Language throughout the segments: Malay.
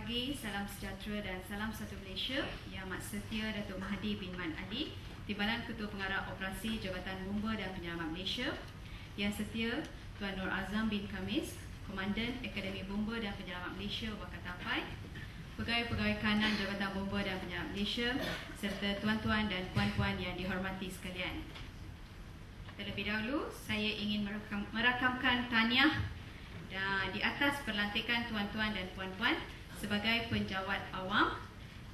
pagi, salam sejahtera dan salam satu Malaysia. Yang amat setia Datuk Mahathir bin Man Ali, Timbalan Ketua Pengarah Operasi Jabatan Bomba dan Penyelamat Malaysia. Yang setia Tuan Nur Azam bin Khamis, Komandan Akademi Bomba dan Penyelamat Malaysia Wakatapai, pegawai-pegawai kanan Jabatan Bomba dan Penyelamat Malaysia, serta tuan-tuan dan puan-puan yang dihormati sekalian. Terlebih dahulu, saya ingin merakamkan tahniah di atas perlantikan tuan-tuan dan puan-puan sebagai penjawat awam,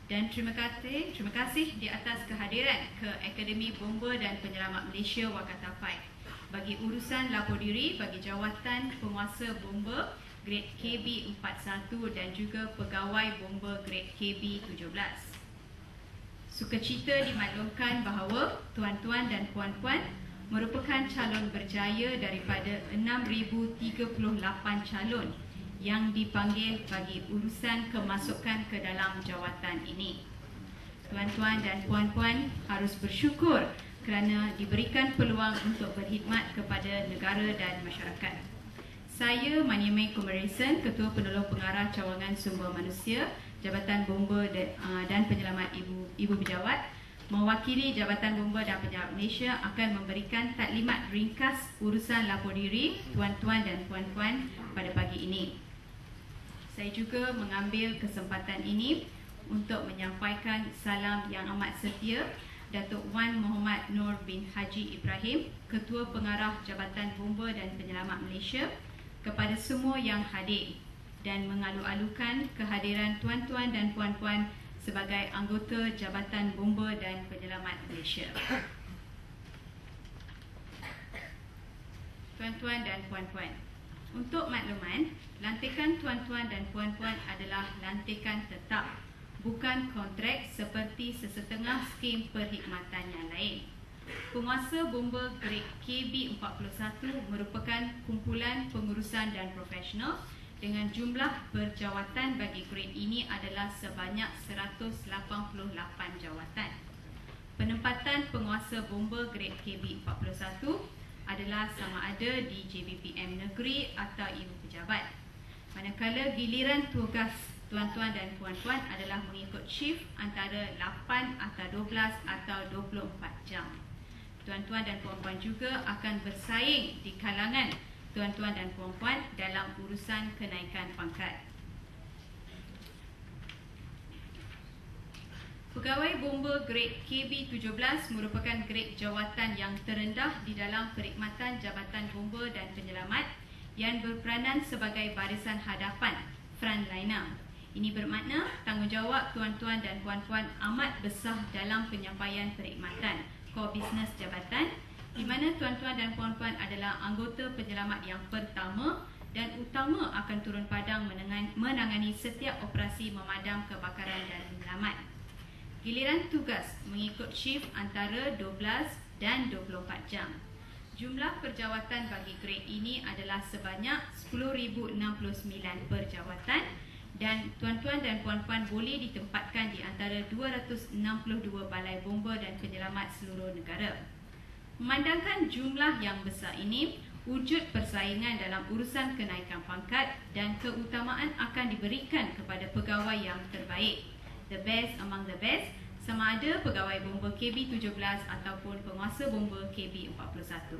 dan terima kasih di atas kehadiran ke Akademi Bomba dan Penyelamat Malaysia Wakatapai bagi urusan lapor diri bagi jawatan penguasa bomba grade KB 41 dan juga pegawai bomba grade KB 17. Sukacita dimaklumkan bahawa tuan-tuan dan puan-puan merupakan calon berjaya daripada 6,038 calon yang dipanggil bagi urusan kemasukan ke dalam jawatan ini. Tuan-tuan dan puan-puan harus bersyukur kerana diberikan peluang untuk berkhidmat kepada negara dan masyarakat. Saya Maniamai Kumarison, Ketua Penolong Pengarah Cawangan Sumber Manusia, Jabatan Bomba dan Penyelamat Ibu Pejabat, mewakili Jabatan Bomba dan Penyelamat Malaysia akan memberikan taklimat ringkas urusan lapor diri tuan-tuan dan puan-puan pada pagi ini. Saya juga mengambil kesempatan ini untuk menyampaikan salam yang amat setia Datuk Wan Muhammad Nur bin Haji Ibrahim, Ketua Pengarah Jabatan Bomba dan Penyelamat Malaysia, kepada semua yang hadir dan mengalu-alukan kehadiran tuan-tuan dan puan-puan sebagai anggota Jabatan Bomba dan Penyelamat Malaysia. Tuan-tuan dan puan-puan, untuk makluman, lantikan tuan-tuan dan puan-puan adalah lantikan tetap, bukan kontrak seperti sesetengah skim perkhidmatan yang lain. Penguasa bomba grade KB 41 merupakan kumpulan pengurusan dan profesional dengan jumlah berjawatan bagi grade ini adalah sebanyak 188 jawatan. Penempatan penguasa bomba grade KB 41 adalah sama ada di JBPM Negeri atau Ibu Pejabat. Manakala giliran tugas tuan-tuan dan puan-puan adalah mengikut shift antara 8 atau 12 atau 24 jam. Tuan-tuan dan puan-puan juga akan bersaing di kalangan tuan-tuan dan puan-puan dalam urusan kenaikan pangkat. Pegawai bomba grade KB 17 merupakan grade jawatan yang terendah di dalam perkhidmatan Jabatan Bomba dan Penyelamat yang berperanan sebagai barisan hadapan, frontliner. Ini bermakna tanggungjawab tuan-tuan dan puan-puan amat besar dalam penyampaian perkhidmatan core business jabatan, di mana tuan-tuan dan puan-puan adalah anggota penyelamat yang pertama dan utama akan turun padang menangani setiap operasi memadam kebakaran dan penyelamat. Giliran tugas mengikut shift antara 12 dan 24 jam. Jumlah perjawatan bagi grade ini adalah sebanyak 10,069 perjawatan dan tuan-tuan dan puan-puan boleh ditempatkan di antara 262 balai bomba dan penyelamat seluruh negara. Memandangkan jumlah yang besar ini, wujud persaingan dalam urusan kenaikan pangkat dan keutamaan akan diberikan kepada pegawai yang terbaik, the best among the best, sama ada pegawai bomba KB 17 ataupun penguasa bomba KB 41.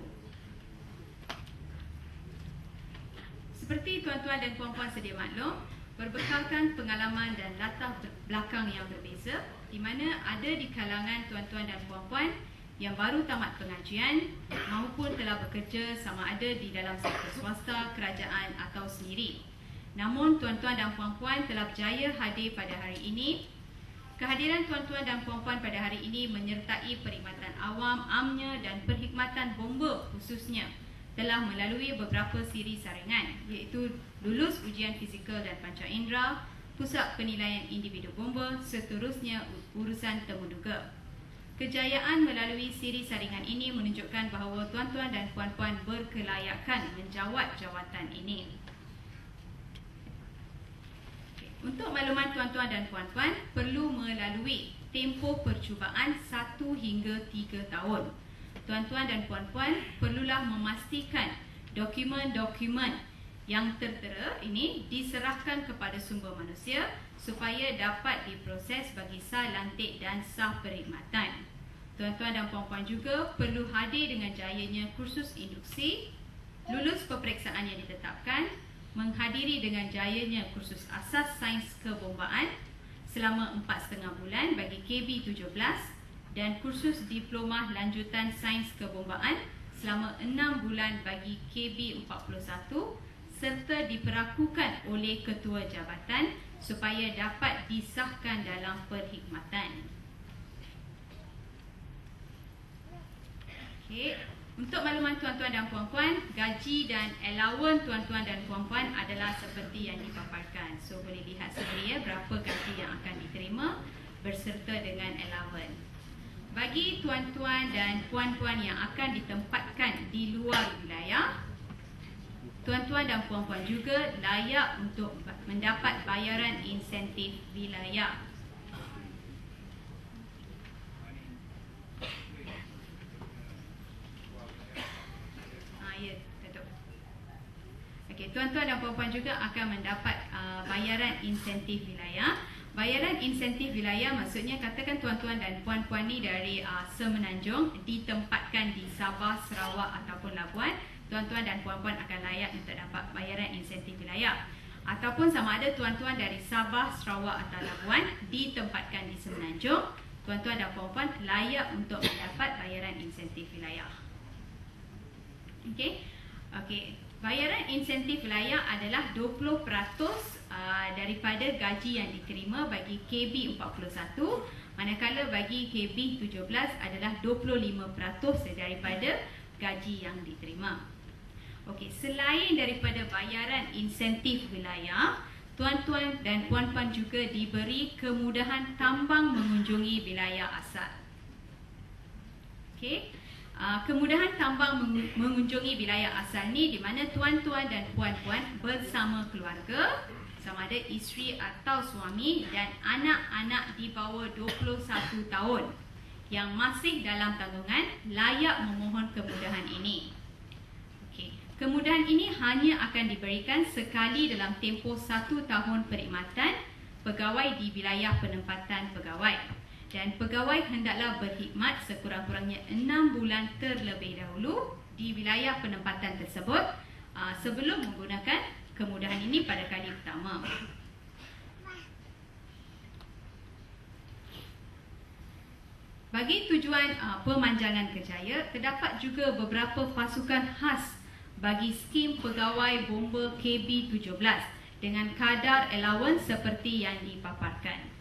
Seperti tuan-tuan dan puan-puan sedia maklum, berbekalkan pengalaman dan latar belakang yang berbeza, di mana ada di kalangan tuan-tuan dan puan-puan yang baru tamat pengajian maupun telah bekerja sama ada di dalam sektor swasta, kerajaan atau sendiri. Namun tuan-tuan dan puan-puan telah berjaya hadir pada hari ini. Kehadiran tuan-tuan dan puan-puan pada hari ini menyertai perkhidmatan awam, amnya dan perkhidmatan bomba khususnya telah melalui beberapa siri saringan, iaitu lulus ujian fizikal dan panca indera, pusat penilaian individu bomba, seterusnya urusan temuduga. Kejayaan melalui siri saringan ini menunjukkan bahawa tuan-tuan dan puan-puan berkelayakan menjawat jawatan ini. Untuk makluman tuan-tuan dan puan-puan, perlu melalui tempoh percubaan 1 hingga 3 tahun. Tuan-tuan dan puan-puan perlulah memastikan dokumen-dokumen yang tertera ini diserahkan kepada sumber manusia supaya dapat diproses bagi sah lantik dan sah perkhidmatan. Tuan-tuan dan puan-puan juga perlu hadir dengan jayanya kursus induksi, lulus peperiksaan yang ditetapkan, menghadiri dengan jayanya kursus asas sains kebombaan selama 4,5 bulan bagi KB17 dan kursus diploma lanjutan sains kebombaan selama 6 bulan bagi KB41 serta diperakukan oleh ketua jabatan supaya dapat disahkan dalam perkhidmatan. Okey, untuk makluman tuan-tuan dan puan-puan, gaji dan allowance tuan-tuan dan puan-puan adalah seperti yang dipaparkan. So boleh lihat sendiri berapa gaji yang akan diterima berserta dengan allowance. Bagi tuan-tuan dan puan-puan yang akan ditempatkan di luar wilayah, tuan-tuan dan puan-puan juga layak untuk mendapat bayaran insentif wilayah. Tuan-tuan dan puan-puan juga akan mendapat bayaran insentif wilayah. Bayaran insentif wilayah maksudnya katakan tuan-tuan dan puan-puan ni dari Semenanjung ditempatkan di Sabah, Sarawak ataupun Labuan, tuan-tuan dan puan-puan akan layak untuk dapat bayaran insentif wilayah. Ataupun sama ada tuan-tuan dari Sabah, Sarawak atau Labuan ditempatkan di Semenanjung, tuan-tuan dan puan-puan layak untuk mendapat bayaran insentif wilayah. Okey. Bayaran insentif wilayah adalah 20% daripada gaji yang diterima bagi KB41, manakala bagi KB17 adalah 25% daripada gaji yang diterima. Okey, selain daripada bayaran insentif wilayah, tuan-tuan dan puan-puan juga diberi kemudahan tambang mengunjungi wilayah asal. Okey. Kemudahan tambang mengunjungi wilayah asal ni di mana tuan-tuan dan puan-puan bersama keluarga, sama ada isteri atau suami dan anak-anak di bawah 21 tahun yang masih dalam tanggungan layak memohon kemudahan ini. Okey, kemudahan ini hanya akan diberikan sekali dalam tempoh 1 tahun perkhidmatan pegawai di wilayah penempatan pegawai. Dan pegawai hendaklah berkhidmat sekurang-kurangnya 6 bulan terlebih dahulu di wilayah penempatan tersebut sebelum menggunakan kemudahan ini pada kali pertama. Bagi tujuan pemanjangan kerjaya, terdapat juga beberapa pasukan khas bagi skim pegawai bomba KB17 dengan kadar allowance seperti yang dipaparkan.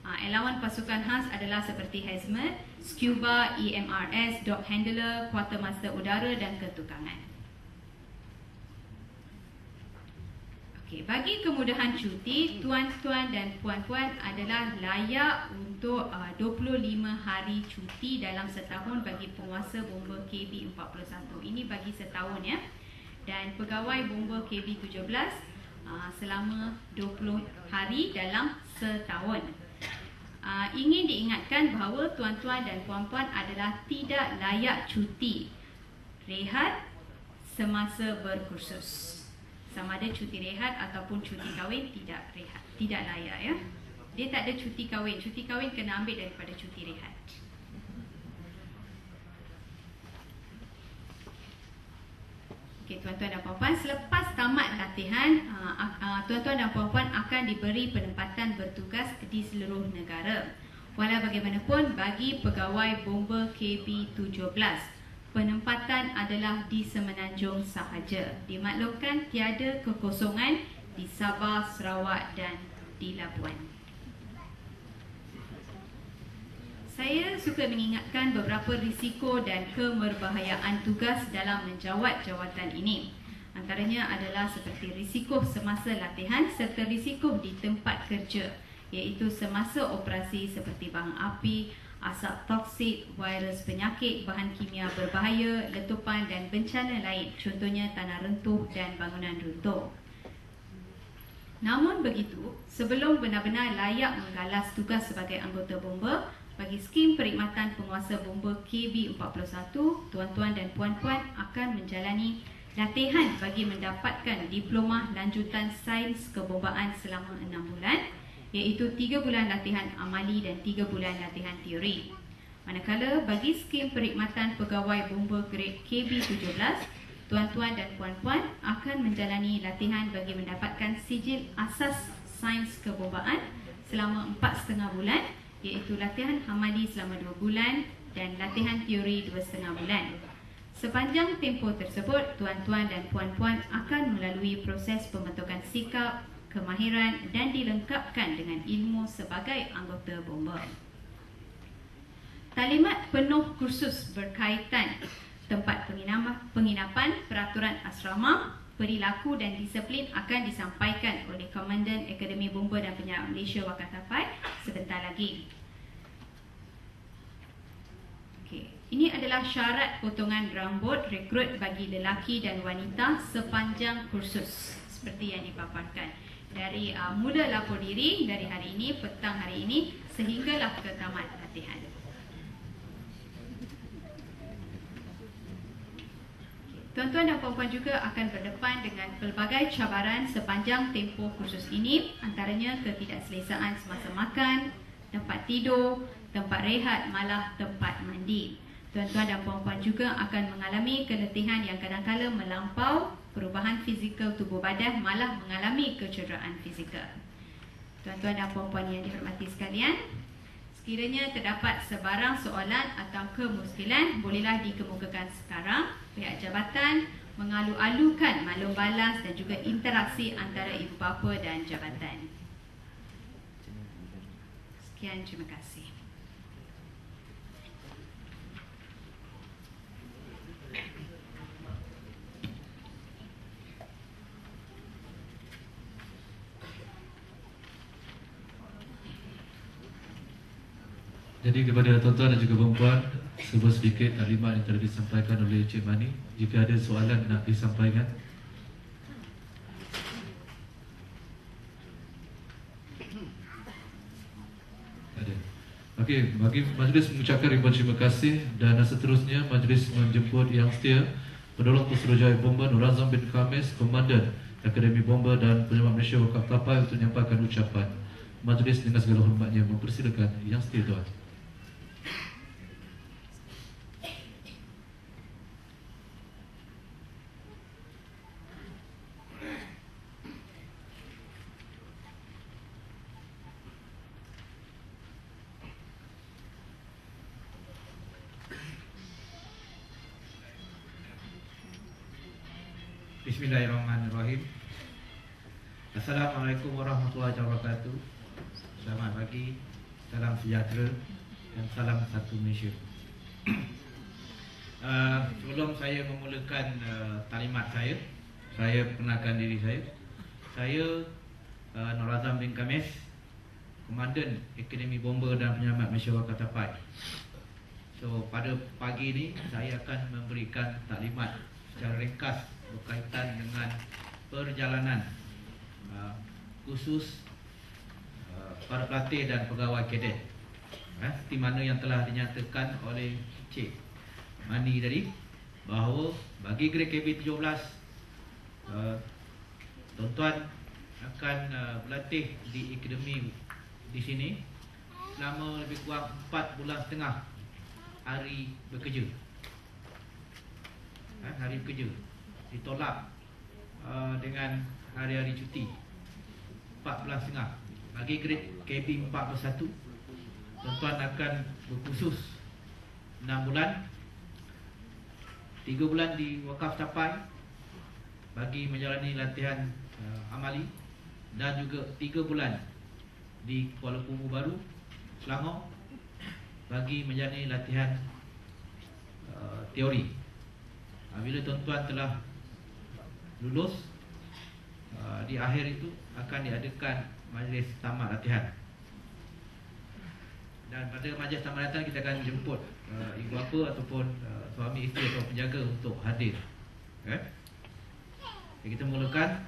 Allowance pasukan khas adalah seperti hazmat, scuba, EMRS, dock handler, quartermaster udara dan ketukangan. Okey, bagi kemudahan cuti, tuan-tuan dan puan-puan adalah layak untuk 25 hari cuti dalam setahun bagi penguasa bomba KB41. Ini bagi setahun ya. Dan pegawai bomba KB17 selama 20 hari dalam setahun. Ingin diingatkan bahawa tuan-tuan dan puan-puan adalah tidak layak cuti rehat semasa berkursus. Sama ada cuti rehat ataupun cuti kahwin, tidak layak ya. Dia tak ada cuti kahwin. Cuti kahwin kena ambil daripada cuti rehat. Okey, tuan-tuan dan puan-puan, selepas tamat latihan, tuan-tuan dan puan-puan akan diberi penempatan bertugas di seluruh negara. Walau bagaimanapun, bagi pegawai bomba KB17, penempatan adalah di Semenanjung sahaja. Dimaklumkan tiada kekosongan di Sabah, Sarawak dan di Labuan. Saya suka mengingatkan beberapa risiko dan kemerbahayaan tugas dalam menjawat jawatan ini. Antaranya adalah seperti risiko semasa latihan serta risiko di tempat kerja, iaitu semasa operasi seperti bahan api, asap toksik, virus penyakit, bahan kimia berbahaya, letupan dan bencana lain, contohnya tanah rentuh dan bangunan runtuh. Namun begitu, sebelum benar-benar layak menggalas tugas sebagai anggota bomba, bagi skim perkhidmatan penguasa bomba KB41, tuan-tuan dan puan-puan akan menjalani latihan bagi mendapatkan diploma lanjutan sains kebombaan selama 6 bulan, iaitu 3 bulan latihan amali dan 3 bulan latihan teori. Manakala bagi skim perkhidmatan pegawai bomba grade KB17, tuan-tuan dan puan-puan akan menjalani latihan bagi mendapatkan sijil asas sains kebombaan selama 4,5 bulan, iaitu latihan amali selama 2 bulan dan latihan teori 2,5 bulan. Sepanjang tempoh tersebut, tuan-tuan dan puan-puan akan melalui proses pembentukan sikap, kemahiran dan dilengkapkan dengan ilmu sebagai anggota bomba. Taklimat penuh kursus berkaitan tempat penginapan, peraturan asrama, perilaku dan disiplin akan disampaikan oleh Komandan Akademi Bomba dan Penyelamat Malaysia Wakatapai sebentar lagi. Ini adalah syarat potongan rambut rekrut bagi lelaki dan wanita sepanjang kursus seperti yang dipaparkan. Dari mula lapor diri dari hari ini, petang hari ini sehinggalah ke tamat latihan. Tuan-tuan dan puan-puan juga akan berdepan dengan pelbagai cabaran sepanjang tempoh kursus ini, antaranya ketidakselesaan semasa makan, tempat tidur, tempat rehat, malah tempat mandi. Tuan-tuan dan puan-puan juga akan mengalami keletihan yang kadang-kala melampau, perubahan fizikal tubuh badan, malah mengalami kecederaan fizikal. Tuan-tuan dan puan-puan yang dihormati sekalian, sekiranya terdapat sebarang soalan atau kemuskilan, bolehlah dikemukakan sekarang. Pihak jabatan mengalu-alukan maklum balas dan juga interaksi antara ibu bapa dan jabatan. Sekian, terima kasih. Jadi kepada tuan-tuan dan juga puan-puan, sebuah sedikit taklimat yang telah disampaikan oleh Encik Mani. Jika ada soalan nak disampaikan. Ada. Okey, bagi majlis mengucapkan ribuan terima kasih dan seterusnya majlis menjemput yang setia Penolong Pusurujaya Bomba Nur Azam bin Khamis, Komandan Akademi Bomba dan Penyelamat Malaysia Wakatapai untuk menyampaikan ucapan. Majlis dengan segala hormatnya mempersilakan yang setia tuan. Bismillahirrahmanirrahim. Assalamualaikum warahmatullahi wabarakatuh. Selamat pagi, salam sejahtera dan salam satu Malaysia. Sebelum saya memulakan taklimat saya perkenalkan diri saya. Saya Nur Azam bin Khamis, Komandan Akademi Bomba dan Penyelamat Malaysia Wakatapai. So pada pagi ini saya akan memberikan taklimat secara ringkas berkaitan dengan perjalanan khusus para pelatih dan pegawai kadet, seperti mana yang telah dinyatakan oleh Cik Mani tadi, bahawa bagi grade KB17 tuan-tuan akan berlatih di akademi di sini selama lebih kurang 4,5 hari bekerja. Hari bekerja ditolak dengan hari-hari cuti 14,5. Bagi grade KB 41, tuan-tuan akan berkursus 6 bulan, 3 bulan di Wakaf Tapai bagi menjalani latihan amali, dan juga 3 bulan di Kuala Lumpur Baru, Selangor bagi menjalani latihan teori. Bila tuan-tuan telah lulus, di akhir itu akan diadakan majlis tamat latihan. Dan pada majlis tamat latihan kita akan jemput ibu bapa ataupun suami isteri atau penjaga untuk hadir. Jadi kita mulakan.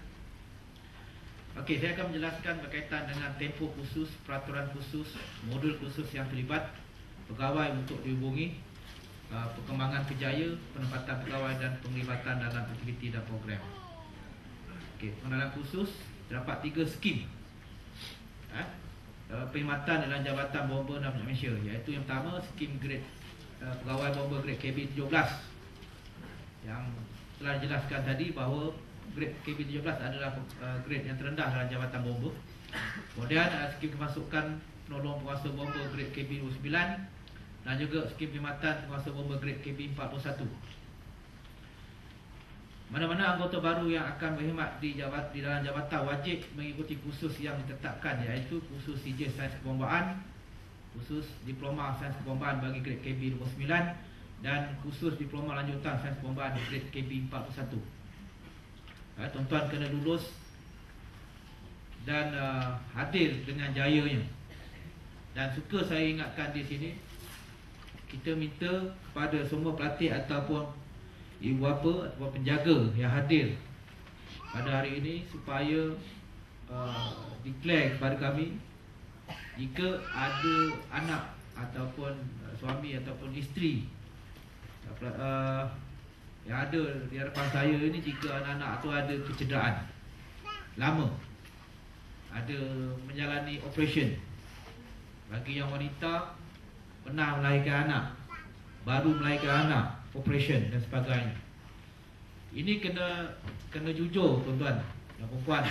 Okey, saya akan menjelaskan berkaitan dengan tempoh khusus, peraturan khusus, modul khusus yang terlibat, pegawai untuk dihubungi, perkembangan kerjaya, penempatan pegawai dan penglibatan dalam aktiviti dan program. Okey, pengenalan khusus terdapat 3 skim perkhidmatan dalam Jabatan Bomba dan Minyak Malaysia, iaitu yang pertama skim grade pegawai bomba grade KB 17 yang telah dijelaskan tadi bahawa grade KB 17 adalah grade yang terendah dalam Jabatan Bomba. Kemudian skim kemasukan penolong penguasa bomba grade KB 29 dan juga skim perkhidmatan penguasa bomba grade KB 41. Mana-mana anggota baru yang akan berkhidmat di dalam jabatan wajib mengikuti kursus yang ditetapkan, iaitu kursus CJ Sains Kebombaan, kursus Diploma Sains Kebombaan bagi grade KB 29 dan kursus Diploma Lanjutan Sains Kebombaan grade KB 41. Tuan-tuan kena lulus dan hadir dengan jayanya. Dan suka saya ingatkan di sini, kita minta kepada semua pelatih ataupun ibu bapa ataupun penjaga yang hadir pada hari ini supaya declare kepada kami jika ada anak ataupun suami ataupun isteri yang ada di hadapan saya ini, jika anak-anak itu ada kecederaan lama, ada menjalani operation. Bagi yang wanita pernah melahirkan anak, baru melahirkan anak, operation dan sebagainya. Ini kena jujur tuan-tuan dan puan-puan,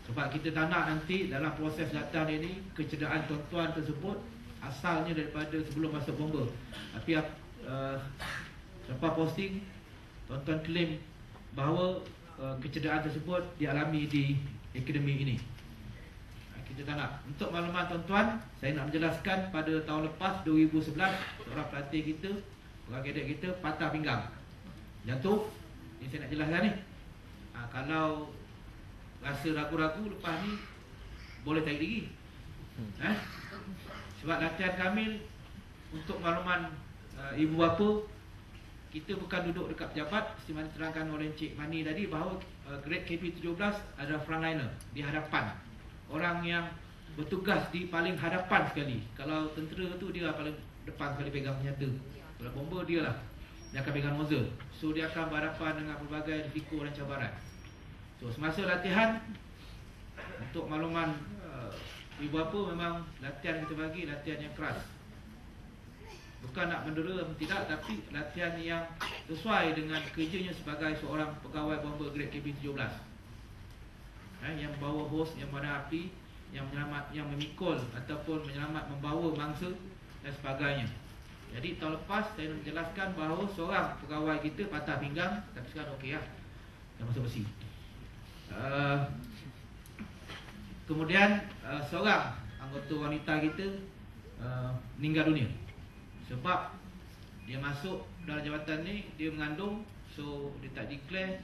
sebab kita tak nak nanti dalam proses datang ini kecederaan tuan-tuan tersebut asalnya daripada sebelum masuk bomba, tapi lepas posting tuan-tuan claim bahawa kecederaan tersebut dialami di akademi ini. Kita tak nak. Untuk makluman tuan-tuan, saya nak menjelaskan pada tahun lepas 2011 seorang pelatih kita, orang kadet kita patah pinggang, jatuh. Ini saya nak jelaskan ni. Kalau rasa ragu-ragu lepas ni, boleh tarik diri. Sebab latihan kami, untuk makluman ibu bapa, kita bukan duduk dekat pejabat. Seperti mana terangkan oleh Encik Mani tadi, bahawa grade KP17 adalah frontliner, di hadapan. Orang yang bertugas di paling hadapan sekali. Kalau tentera tu dia paling depan sekali pegang senjata. Kalau bomba dia lah, dia akan pegang nozzle. So dia akan berhadapan dengan pelbagai risiko dan cabaran. So semasa latihan, untuk makluman ibu bapa, memang latihan kita bagi latihan yang keras. Bukan nak mendera, tidak, tapi latihan yang sesuai dengan kerjanya sebagai seorang pegawai bomba grade KB17. Yang membawa hos, yang mana api, yang menyelamat, yang memikul ataupun menyelamat membawa mangsa dan sebagainya. Jadi tahun lepas saya nak menjelaskan bahawa seorang pegawai kita patah pinggang, tapi sekarang okey lah, dah masuk besi. Kemudian seorang anggota wanita kita meninggal dunia sebab dia masuk dalam jabatan ni, dia mengandung, so dia tak declare,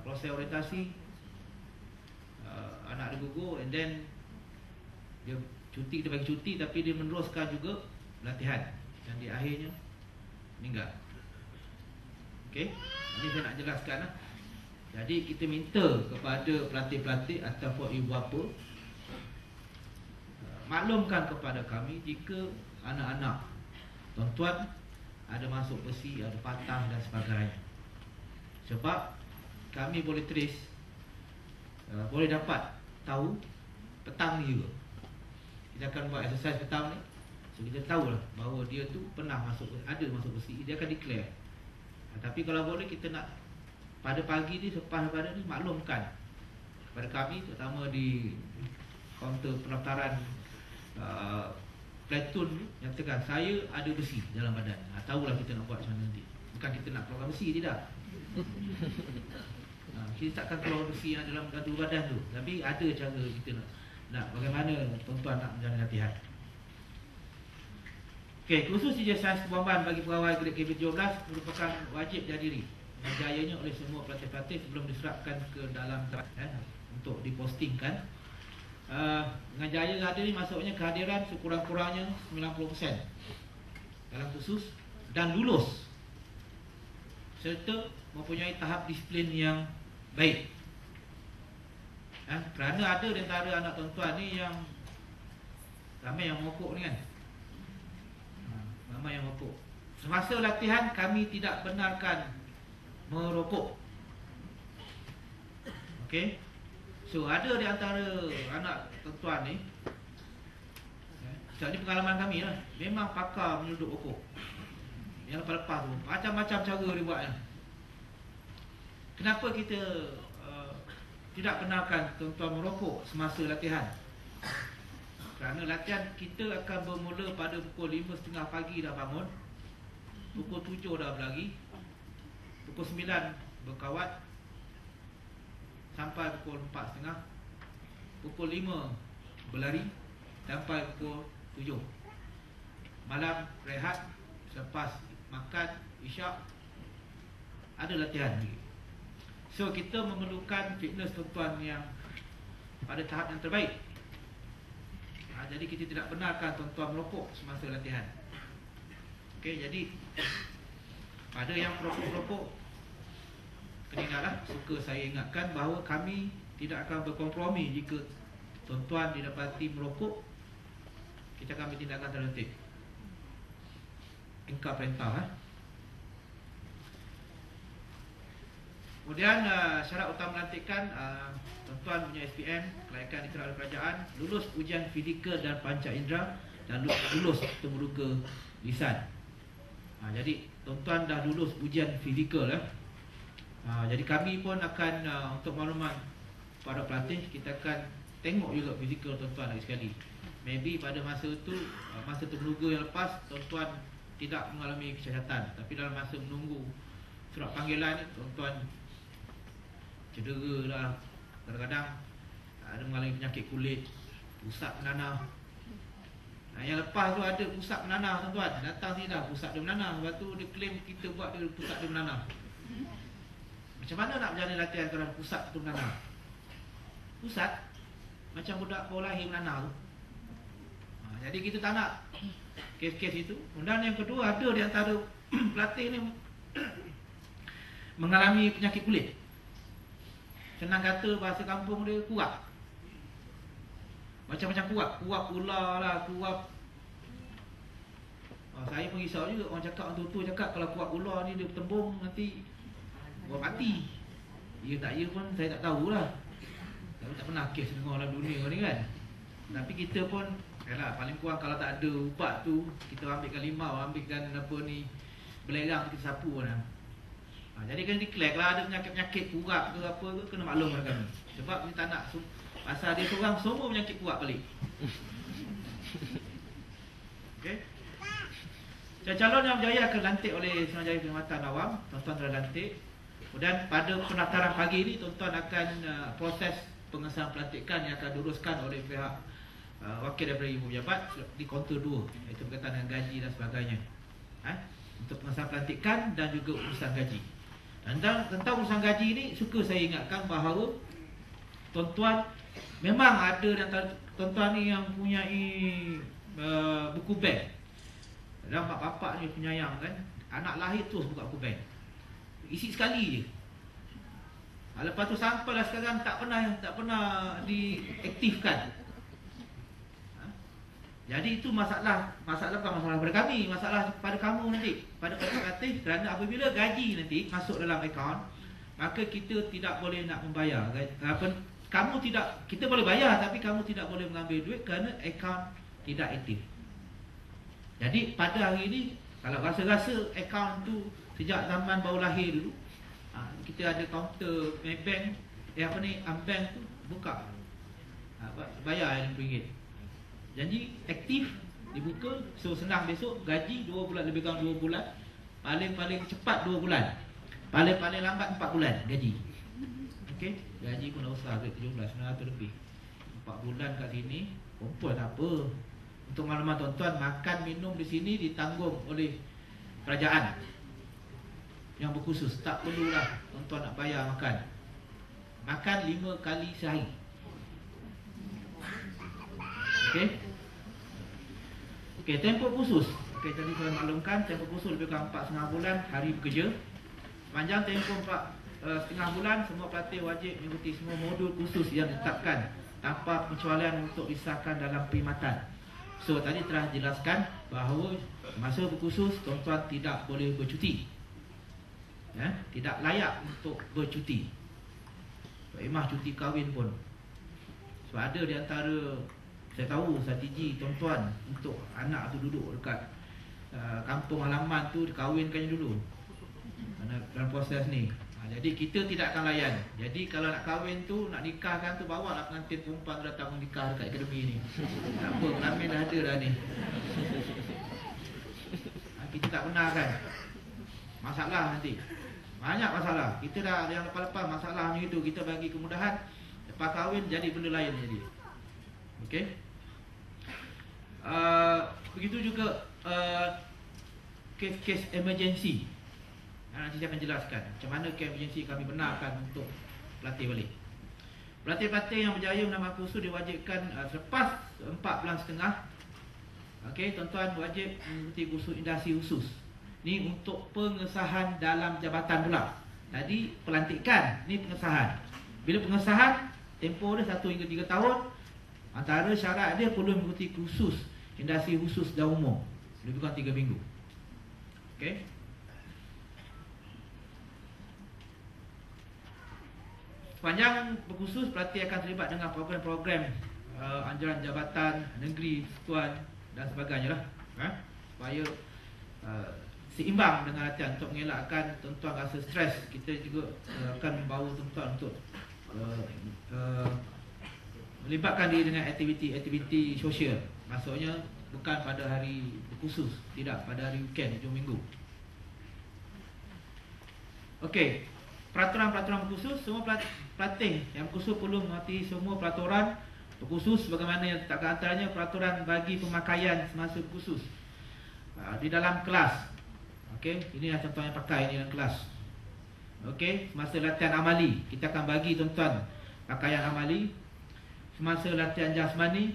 proses orientasi, anak dia gugur, and then dia cuti, kita bagi cuti, tapi dia meneruskan juga latihan dan di akhirnya meninggal. Okey, ini saya nak jelaskan lah. Jadi kita minta kepada pelatih-pelatih ataupun ibu bapa maklumkan kepada kami jika anak-anak tuan-tuan ada masuk besi, ada patah dan sebagainya. Sebab kami boleh trace, boleh dapat tahu petang ni juga. Kita akan buat exercise petang ni, so kita tahulah bahawa dia tu pernah masuk, ada masuk besi, dia akan declare. Tapi kalau boleh kita nak pada pagi ni, selepas daripada ni, maklumkan kepada kami, terutama di kaunter pendaftaran platoon ni, yang tekan saya ada besi dalam badan. Tahulah kita nak buat macam mana nanti. Bukan kita nak keluarkan besi, tidak. Kita takkan keluar besi yang dalam tubuh badan tu, tapi ada cara kita nak bagaimana tuan-tuan nak menjalani latihan. Okey, kursus CJ Sains Kebombaan bagi pegawai grade KB17 merupakan wajib dihadiri dan jayanya oleh semua pelatih-pelatih sebelum diserahkan ke dalam untuk dipostingkan. Dengan jaya hadir ni maksudnya kehadiran sekurang-kurangnya 90% dalam kursus dan lulus serta mempunyai tahap disiplin yang baik. Kerana ada di antara anak tuan-tuan ni yang ramai yang mokok ni kan. Ramai yang mokok. semasa latihan kami tidak benarkan merokok. Okey. So ada di antara anak tuan ni, jadi pengalaman kami lah, memang pakar menyuduk rokok. Yang lepas-lepas tu macam-macam cara dia buat. Kenapa kita tidak benarkan tuan-tuan merokok semasa latihan? Kerana latihan kita akan bermula pada pukul 5.30 pagi dah bangun, pukul 7 dah berlari, pukul 9 berkawat sampai pukul 4.30, pukul 5 berlari sampai pukul 7. Malam rehat, selepas makan isyak ada latihan lagi. So kita memerlukan fitness tuan-tuan yang pada tahap yang terbaik. Jadi kita tidak benarkan tuan-tuan merokok semasa latihan. Okey, jadi pada yang merokok, kena ingatlah, suka saya ingatkan bahawa kami tidak akan berkompromi jika tuan-tuan didapati merokok. Kita akan bertindakan terhenti. Ingkar perintah. Kemudian syarat utama pelantikan, tuan-tuan punya SPM, kelayakan diterima oleh kerajaan, lulus ujian fizikal dan panca indera, dan lulus temuruka lisan. Jadi tuan-tuan dah lulus ujian fizikal. Jadi kami pun akan, untuk maklumat pada pelatih, kita akan tengok juga fizikal tuan-tuan lagi sekali. Maybe pada masa itu, masa temuruka yang lepas, tuan-tuan tidak mengalami kecacatan, tapi dalam masa menunggu surat panggilan, tuan-tuan cedera lah, kadang-kadang ada mengalami penyakit kulit, pusat menanah. Yang lepas tu ada pusat menanah, tuan-tuan datang sini dah pusat dia menanah, lepas tu dia claim kita buat dia pusat dia menanah. Macam mana nak berjalan latihan kalau pusat tu menanah? Pusat macam budak baru lahir menanah tu. Jadi kita tak nak kes-kes itu. Dan yang kedua, ada di antara pelatih ni mengalami penyakit kulit. Senang kata bahasa kampung dia, kuap. Macam-macam kuap. Kuap ular lah, kuap. Saya pun risau juga. Orang cakap, orang tua-tua cakap kalau kuap ular ni dia bertembung nanti buat mati. Ya tak ya pun saya tak tahulah. Saya tak pernah kes dengan orang dunia ni kan. Tapi kita pun, yalah, paling kurang kalau tak ada ubat tu, kita ambilkan limau, ambilkan apa ni, belerang, kita sapu lah. Jadi kena declare kalau ada penyakit-penyakit kurap ke apa ke, kena maklumkan kami. Sebab kita tak nak pasal dia seorang semua penyakit kurap balik. Okey. Calon yang berjaya akan dilantik oleh Suruhanjaya Perkhidmatan Awam. Tuan-tuan telah lantik. Kemudian pada pendaftaran pagi ini, tuan-tuan akan proses pengesahan pelantikan yang akan diuruskan oleh pihak wakil daripada ibu pejabat di kaunter 2, iaitu berkaitan dengan gaji dan sebagainya. Untuk pengesahan pelantikan dan juga urusan gaji. Dan tentang urusan gaji ni, suka saya ingatkan bahawa tuan-tuan memang ada di antara tuan-tuan ni yang mempunyai buku bank. Dan bapak-bapak ni penyayang kan, anak lahir terus buka buku bank, isi sekali je. Lepas tu sampailah sekarang tak pernah diaktifkan. Jadi itu masalah bukan masalah pada kami, masalah pada kamu nanti, pada pelatih. Kerana apabila gaji nanti masuk dalam akaun, maka kita tidak boleh nak membayar. Kita boleh bayar, tapi kamu tidak boleh mengambil duit kerana akaun tidak aktif. Jadi pada hari ini, kalau rasa-rasa akaun tu sejak zaman baru lahir dulu, kita ada kaunter bank, bank tu buka, bayar RM5. Janji aktif, dibuka, so senang besok gaji 2 bulan, lebih kurang 2 bulan. Paling cepat 2 bulan, paling lambat 4 bulan gaji. Okey, gaji pun dah besar ke 17,900 lebih. 4 bulan kat sini, kumpul tak apa. Untuk maklumat tuan-tuan, makan minum di sini ditanggung oleh kerajaan yang berkhusus. Tak perlulah tuan-tuan nak bayar makan. Makan 5 kali sehari. Okey, tempoh khusus. Okey, tadi saya maklumkan tempoh khusus lebih kurang 4,5 bulan hari bekerja. Sepanjang tempoh 4,5 bulan, semua pelatih wajib mengikuti semua modul khusus yang ditetapkan tanpa pengecualian untuk disahkan dalam perkhidmatan. So tadi telah jelaskan bahawa masa berkursus tuan-tuan tidak boleh bercuti, ya, tidak layak untuk bercuti. Pak Imah cuti kahwin pun. Sebab ada di antara, saya tahu strategi tuan-tuan untuk anak tu duduk dekat kampung halaman tu, dikahwinkannya dulu dalam proses ni. Jadi kita tidak akan layan. Jadi kalau nak kahwin tu, nak nikahkan tu, bawa lah pengantin perempuan tu datang nikah dekat akademi ni. Tak apa, kelamin dah ada dah ni. Kita tak pernah kan. Masalah nanti. Banyak masalah. Kita dah yang lepas-lepas masalah macam itu, kita bagi kemudahan. Lepas kahwin jadi benda lain jadi. Okey. Begitu juga kes-kes emergency. Nanti saya akan jelaskan macam mana kes emergency kami benarkan untuk pelatih balik. Pelatih-pelatih yang berjaya menambah kursus diwajibkan selepas 4 bulan setengah. Okey, tuan-tuan wajib mengikuti kursus industri khusus. Ni untuk pengesahan dalam jabatan pula. Tadi pelantikan, ni pengesahan. Bila pengesahan, tempoh dia 1 hingga 3 tahun. Antara syarat dia perlu mengikuti kursus industri khusus dan umum lebih kurang 3 minggu. Okey. Sepanjang berkursus, pelatih akan terlibat dengan program-program anjuran jabatan negeri, persekutuan dan sebagainya lah, supaya seimbang dengan latihan untuk mengelakkan tuan-tuan rasa stres. Kita juga akan membawa tuan-tuan untuk melibatkan diri dengan aktiviti sosial. Maksudnya bukan pada hari berkursus, tidak, pada hari weekend, hujung minggu. Okey, peraturan-peraturan berkursus, semua pelatih yang berkursus perlu mengerti semua peraturan berkursus sebagaimana yang ditetapkan, antaranya peraturan bagi pemakaian semasa berkursus di dalam kelas. Okey, ini yang contoh yang pakai ini dalam kelas. Okey, semasa latihan amali kita akan bagi tuan-tuan pakaian amali. Semasa latihan jasmani,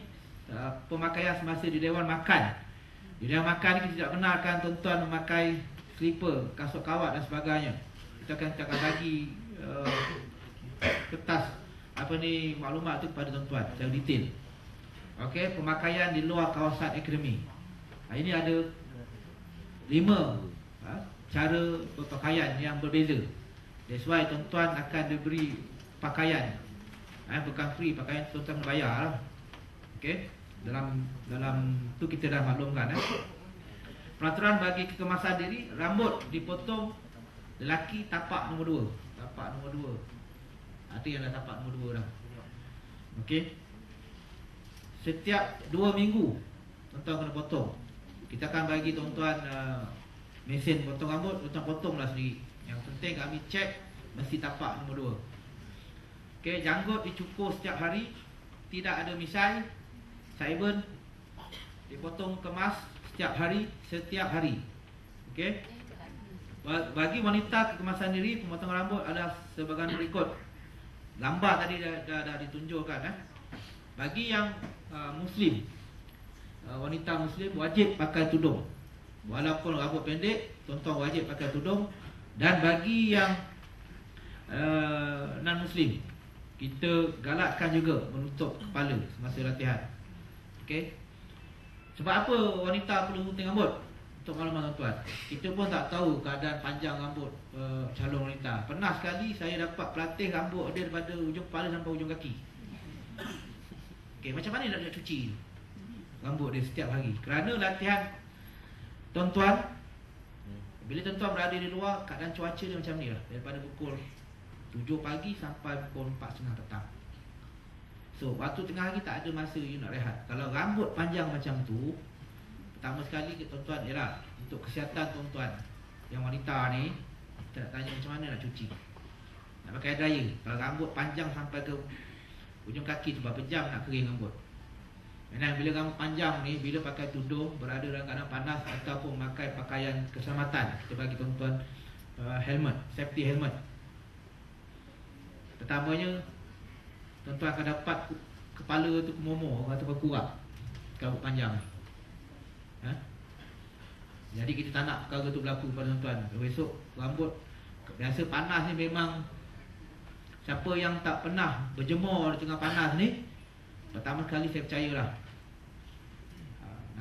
pemakaian semasa di dewan makan. Di dewan makan kita tidak benarkan tuan-tuan memakai slipper, kasut kawat dan sebagainya. Kita akan bagi kertas maklumat tu kepada tuan-tuan secara detail. Okey, pemakaian di luar kawasan akademi. Ini ada 5 cara berpakaian yang berbeza. That's why tuan-tuan akan diberi pakaian, bukan free, pakaian tuan-tuan kena bayar lah. Okey, dalam tu kita dah maklumkan. Peraturan bagi kekemasan diri, rambut dipotong lelaki tapak nombor 2. Tapak nombor 2. Ada yang dah tapak nombor 2 dah. Okey. Setiap 2 minggu tuan-tuan kena potong. Kita akan bagi tuan-tuan mesin potong rambut, tuan-tuan potonglah sendiri. Yang penting kami cek mesti tapak nombor 2. Okey, janggut dicukur setiap hari, tidak ada misai, sideburn dipotong kemas setiap hari. Okey. Bagi wanita kekemasan diri, pemotongan rambut adalah sebagaimana berikut. Gambar tadi dah ditunjukkan. Bagi yang Muslim, wanita Muslim wajib pakai tudung. Walaupun rambut pendek, tuan-tuan wajib pakai tudung. Dan bagi yang non-Muslim, kita galakkan juga menutup kepala semasa latihan. Okey. Sebab apa wanita perlu gunting rambut? Untuk maklumat tuan-tuan, kita pun tak tahu keadaan panjang rambut calon wanita. Pernah sekali saya dapat pelatih rambut dia daripada ujung kepala sampai ujung kaki. Okey, macam mana nak cuci rambut dia setiap hari? Kerana latihan tuan-tuan, bila tuan-tuan berada di luar, keadaan cuaca dia macam ni lah, daripada pukul 7 pagi sampai pukul 4.30 petang. So, waktu tengah hari tak ada masa you nak rehat. Kalau rambut panjang macam tu, pertama sekali tuan-tuan, ialah untuk kesihatan tuan-tuan yang wanita ni, kita nak tanya macam mana nak cuci. Nak pakai dryer. Kalau rambut panjang sampai ke ujung kaki tu, berapa jam nak kering rambut? Dan bila rambut panjang ni, bila pakai tudung, berada dalam keadaan panas ataupun memakai pakaian keselamatan, kita bagi tuan-tuan helmet, safety helmet. Pertamanya, tuan-tuan akan dapat kepala tu kemomo ataupun kurap rambut panjang. Jadi kita tak nak perkara tu berlaku pada tuan-tuan. Besok rambut biasa panas ni, memang siapa yang tak pernah berjemur di tengah panas ni, pertama kali saya percayalah,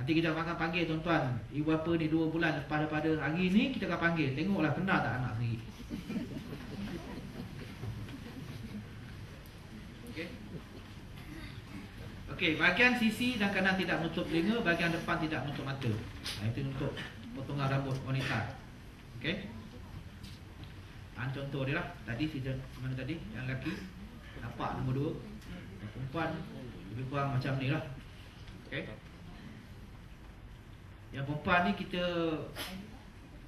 Nanti kita akan panggil tuan-tuan, ibu bapa ni 2 bulan lepas daripada hari ni kita akan panggil. Tengoklah kenal tak anak sendiri. Okey, bahagian sisi dan kanan tidak menutup telinga, bahagian depan tidak menutup mata. Itu untuk potongan rambut wanita. Okey. Contoh dia lah. Tadi mana tadi? Yang lelaki nampak nombor 2. Yang perempuan lebih kurang macam ni lah. Okey. Yang perempuan ni kita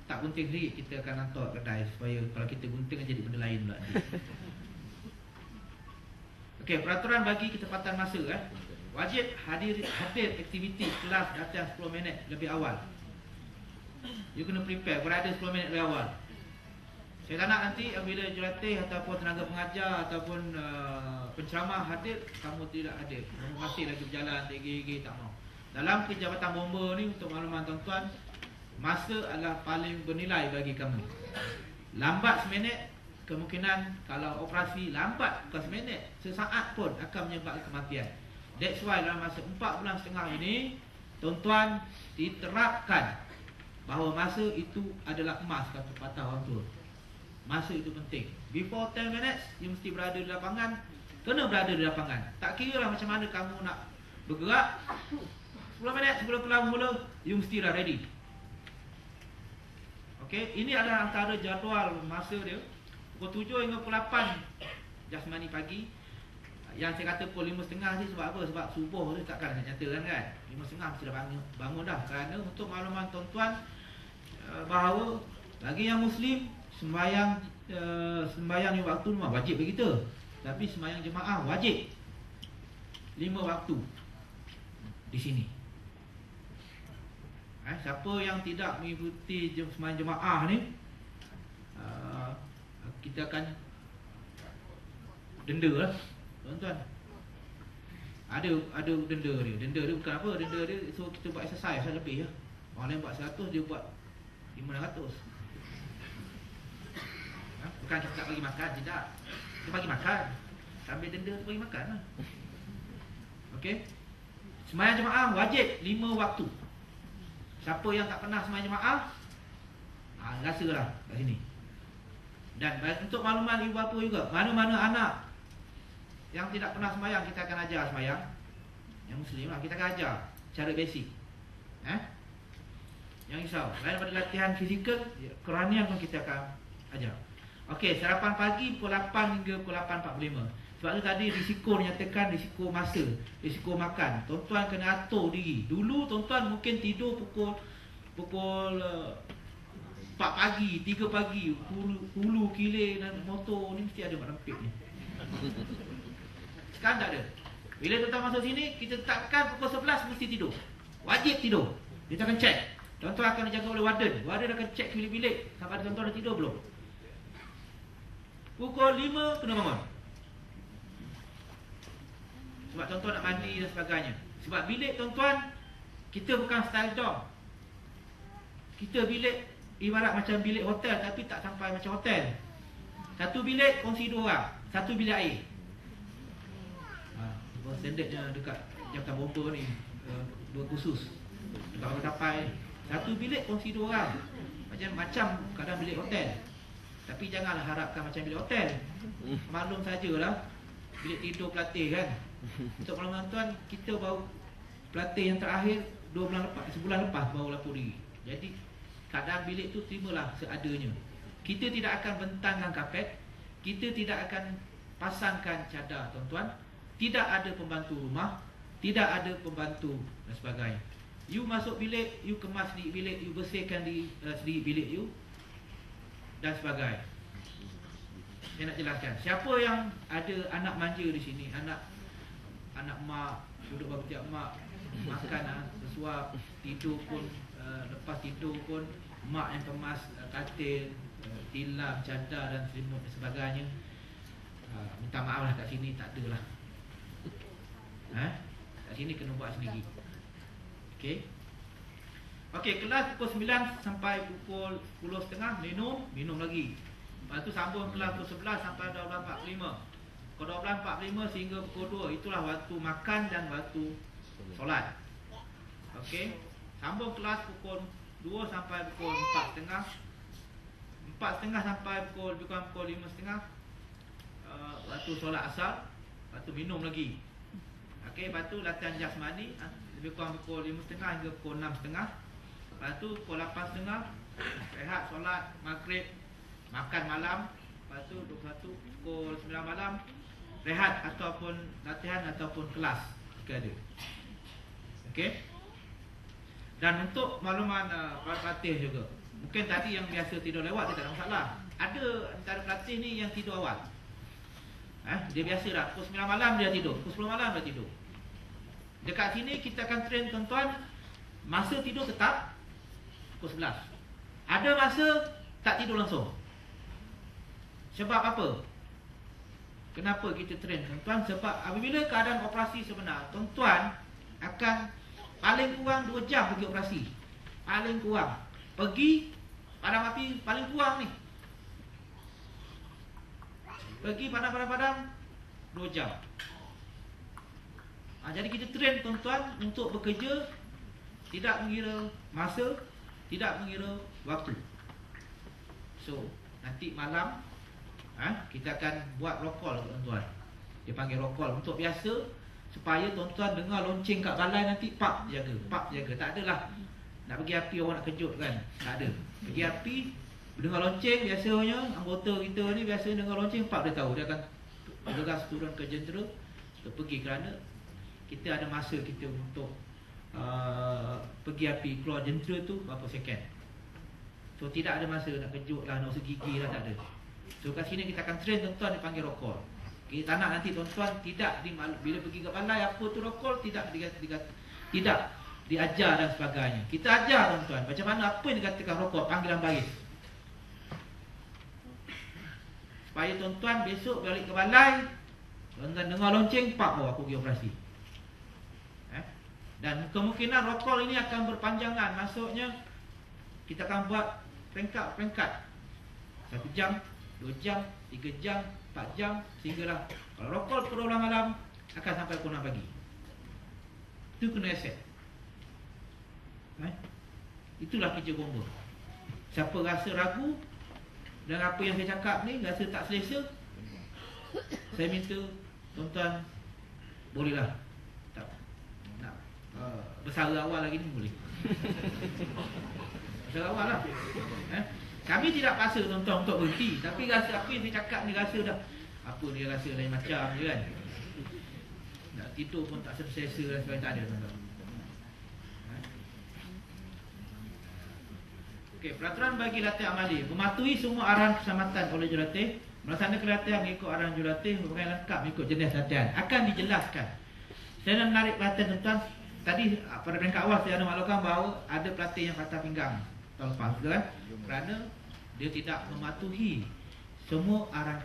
tak gunting sendiri, kita akan hantar kedai supaya kalau kita gunting jadi benda lain pula. Okey, peraturan bagi ketepatan masa wajib hadir aktiviti kelas datang 10 minit lebih awal. You kena prepare, berada 10 minit lebih awal. Saya tak nak nanti bila jurulatih ataupun tenaga pengajar ataupun penceramah hadir, kamu tidak hadir. Kamu masih lagi berjalan, tergigih, tak mau. Dalam kejabatan bomba ni, untuk makluman tuan-tuan, masa adalah paling bernilai bagi kamu. Lambat seminit, kemungkinan kalau operasi lambat bukan seminit, sesaat pun akan menyebabkan kematian. That's why dalam masa 4 bulan setengah ini, tuan-tuan diterapkan bahawa masa itu adalah emas, kata patah orang tua. Masa itu penting. Before 10 minutes, you mesti berada di lapangan. Kena berada di lapangan. Tak kira lah macam mana kamu nak bergerak, 10 minit sebelum keluar mula, you mesti dah ready. Okay, ini adalah antara jadual masa dia. Pukul 7 hingga pukul 8 jasmani pagi. Yang saya kata pukul 5.30 ni sebab apa? Sebab subuh tu takkan nak nyatakan kan. 5.30 mesti dah bangun dah. Kerana untuk makluman tuan-tuan, bahawa bagi yang Muslim, sembahyang 5 waktu memang wajib bagi kita. Tapi sembahyang jemaah wajib 5 waktu di sini. Siapa yang tidak mengikuti sembahyang jemaah ni, kita akan denda lah tuan-tuan. Ada denda dia. Denda dia bukan apa, denda dia so kita buat exercise lah lebih lah. Orang lain buat 100, dia buat 500. Bukan kita tak bagi makan, tidak. Kita bagi makan, sambil denda tu bagi makan lah. Okey. Sembahyang jemaah wajib 5 waktu. Siapa yang tak pernah sembahyang jemaah, rasalah kat sini. Dan untuk makluman ibu bapa juga, mana-mana anak yang tidak pernah sembahyang, kita akan ajar sembahyang. Yang Muslim lah, kita akan ajar cara basic. Yang risau, lain daripada latihan fizikal, kerohanian pun kita akan ajar. Okey, sarapan pagi pukul 8 hingga pukul 8.45. Sebab tu tadi risiko dinyatakan, risiko masa, risiko makan. Tuan-tuan kena atur diri. Dulu tuan-tuan mungkin tidur pukul 4 pagi, 3 pagi, hulu kilir dan motor ni mesti ada mak rempit ni. Sekarang tak ada. Bila tuan-tuan masuk sini, kita tetapkan pukul 11 mesti tidur. Wajib tidur. Kita akan cek. Tuan-tuan akan dijaga oleh warden. Warden akan cek bilik-bilik sampai tuan-tuan dah tidur belum. Pukul 5 kena bangun. Sebab tuan-tuan nak mandi dan sebagainya. Sebab bilik tuan-tuan, kita bukan style dorm. Kita bilik ibarat macam bilik hotel, tapi tak sampai macam hotel. Satu bilik kongsi 2 orang. Satu bilik air. Standardnya dekat jabatan bomba ni, 2 khusus dekat orang tapai. Satu bilik kongsi 2 orang. Macam kadang bilik hotel. Tapi janganlah harapkan macam bilik hotel. Maklum sajalah bilik tidur pelatih kan. Untuk makluman tuan, kita baru pelatih yang terakhir 2 bulan lepas, sebulan lepas baru lapor diri. Jadi keadaan bilik tu terimalah seadanya. Kita tidak akan bentangkan kapet, kita tidak akan pasangkan cadar tuan-tuan. Tidak ada pembantu rumah, tidak ada pembantu dan sebagainya. You masuk bilik, you kemas sendiri bilik, you bersihkan sendiri bilik you dan sebagainya. Saya nak jelaskan, siapa yang ada anak manja di sini, anak mak duduk bawah ketiak mak, makan sesuap, tidur pun lepas tidur pun mak yang kemas katil, tilam, cadar dan selimut dan sebagainya. Minta maaf lah kat sini tak ada lah. Kat sini kena buat sendiri. Okey. Okey, kelas pukul 9 sampai pukul 10.30 minum lagi. Lepas tu sambung kelas pukul 11 sampai 12.45. Pukul 12.45 sehingga pukul 2, itulah waktu makan dan waktu solat. Okey. Sambung kelas pukul 2 sampai pukul 4.30. 4.30 sampai pukul 5.30. Waktu solat asar, lepas tu minum lagi. Okey, lepas tu latihan jasmani lebih kurang pukul 5.30 hingga pukul 6.30. Lepas tu pukul 8.30 rehat solat maghrib, makan malam. Lepas tu 21 pukul 9 malam rehat ataupun latihan ataupun kelas jika ada. Okey. Dan untuk makluman pelatih juga, mungkin tadi yang biasa tidur lewat dia tak ada masalah. Ada antara pelatih ni yang tidur awal. Dia biasa dah pukul 9 malam dia tidur, pukul 10 malam dia tidur. Dekat sini kita akan train tuan-tuan, masa tidur tetap pukul 11. Ada masa tak tidur langsung. Sebab apa? Kenapa kita train tuan-tuan? Sebab apabila keadaan operasi sebenar, tuan-tuan akan paling kurang 2 jam pergi operasi. Paling kurang. Pergi padam api paling kurang ni. Pergi padam 2 jam. Jadi kita train tuan-tuan untuk bekerja tidak mengira masa, tidak mengira waktu. So, nanti malam kita akan buat roll call tuan-tuan. Dia panggil roll call untuk biasa, supaya tuan-tuan dengar lonceng kat balai nanti pak jaga. Tak adalah nak pergi api orang nak kejut kan. Tak ada. Pergi api dengar lonceng, biasanya anggota kita ni biasa dengar lonceng pak dia tahu dia akan bergegas turun ke jentera untuk pergi, kerana kita ada masa kita untuk pergi api keluar jentera tu berapa second. So tidak ada masa nak kejut lah, nak segigi lah, tak ada. So kat sini kita akan train tuan-tuan dipanggil roll call. Kita tak nak nanti tuan-tuan tidak bila pergi ke balai apa tu roll call tidak diajar dan sebagainya. Kita ajar tuan-tuan macam mana apa yang dikatakan roll call, panggilan baris. Supaya tuan-tuan besok balik ke balai, tuan-tuan dengar lonceng, pak aku pergi operasi. Dan kemungkinan roll call ini akan berpanjangan. Maksudnya kita akan buat peringkat 1 jam, 2 jam, 3 jam, 4 jam, sehinggalah kalau roll call pukul 12 malam akan sampai pukul 6 pagi. Itu kena accept. Itulah kerja bomba. Siapa rasa ragu dan apa yang saya cakap ni rasa tak selesa, saya minta tuan-tuan bolehlah tak nak bersara awal lagi ni boleh. Bersara awal lah. Kami tidak paksa tuan-tuan untuk berhenti, tapi rasa apa yang saya cakap ni rasa dah apa dia rasa lain macam je kan. Nak tidur pun tak selesa dan sebagainya, tak ada tuan-tuan. Okey, peraturan bagi latihan amali. Mematuhi semua arahan keselamatan oleh jurulatih. Melaksanakan latihan mengikut arahan jurulatih merupakan lengkap mengikut jenis latihan. Akan dijelaskan. Saya nak menarik perhatian tuan-tuan. Tadi pada peringkat awal saya ada maklumkan bahawa ada pelatih yang patah pinggang tahun lepas kan? Kerana dia tidak mematuhi semua arahan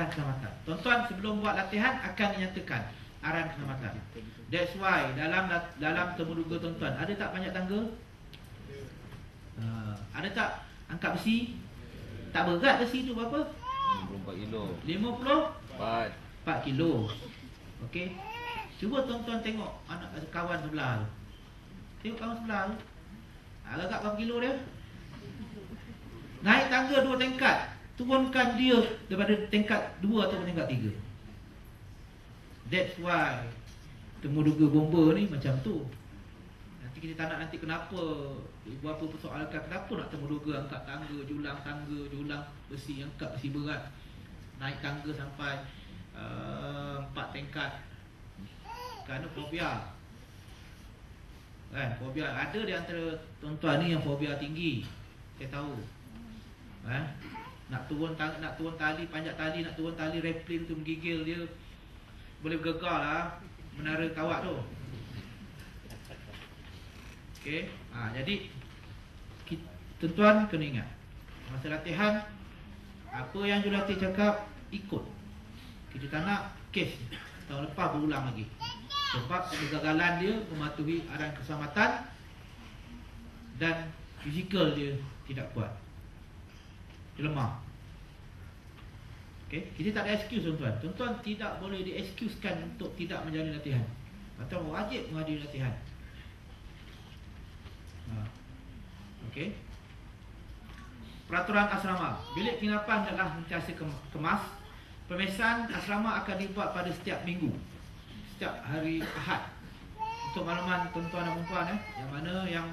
keselamatan. Tuan-tuan sebelum buat latihan akan dinyatakan arahan keselamatan. That's why dalam temuduga tuan-tuan ada tak panjat tangga? Ada tak angkat besi? Tak berat besi tu berapa? 54 kilo. 4 kilo. Okey. Cuba tuan-tuan tengok anak kawan sebelah tu. Tengok kawan sebelah tu. Agak berapa kilo dia? Naik tangga 2 tingkat, turunkan dia daripada tingkat 2 atau tingkat 3. That's why temuduga bomba ni macam tu. Nanti kita tak nak nanti kenapa berapa persoalan, kenapa nak temuduga angkat tangga, julang besi, angkat besi berat, naik tangga sampai 4 tingkat. Kerana fobia. Fobia ada di antara tuan-tuan ni yang fobia tinggi. Saya tahu. Nak turun tali, panjat tali, nak turun tali rapelin tu menggigil dia. Boleh bergegar lah menara kawat tu. Okey. Jadi tuan-tuan kena ingat, masa latihan apa yang jurulatih cakap ikut. Kita tak nak kes tahun lepas berulang lagi. Sebab kegagalan dia mematuhi arahan keselamatan dan fizikal dia tidak kuat. Dia lemah. Okay? Kita tak ada excuse tuan-tuan. Tuan-tuan tidak boleh di-excusekan untuk tidak menjalani latihan. Atau wajib menghadiri latihan. Okey. Peraturan asrama. Bilik penginapan adalah sentiasa kemas. Pemesan asrama akan dibuat pada setiap minggu, setiap hari Ahad. Untuk makluman tuan-tuan dan puan yang mana yang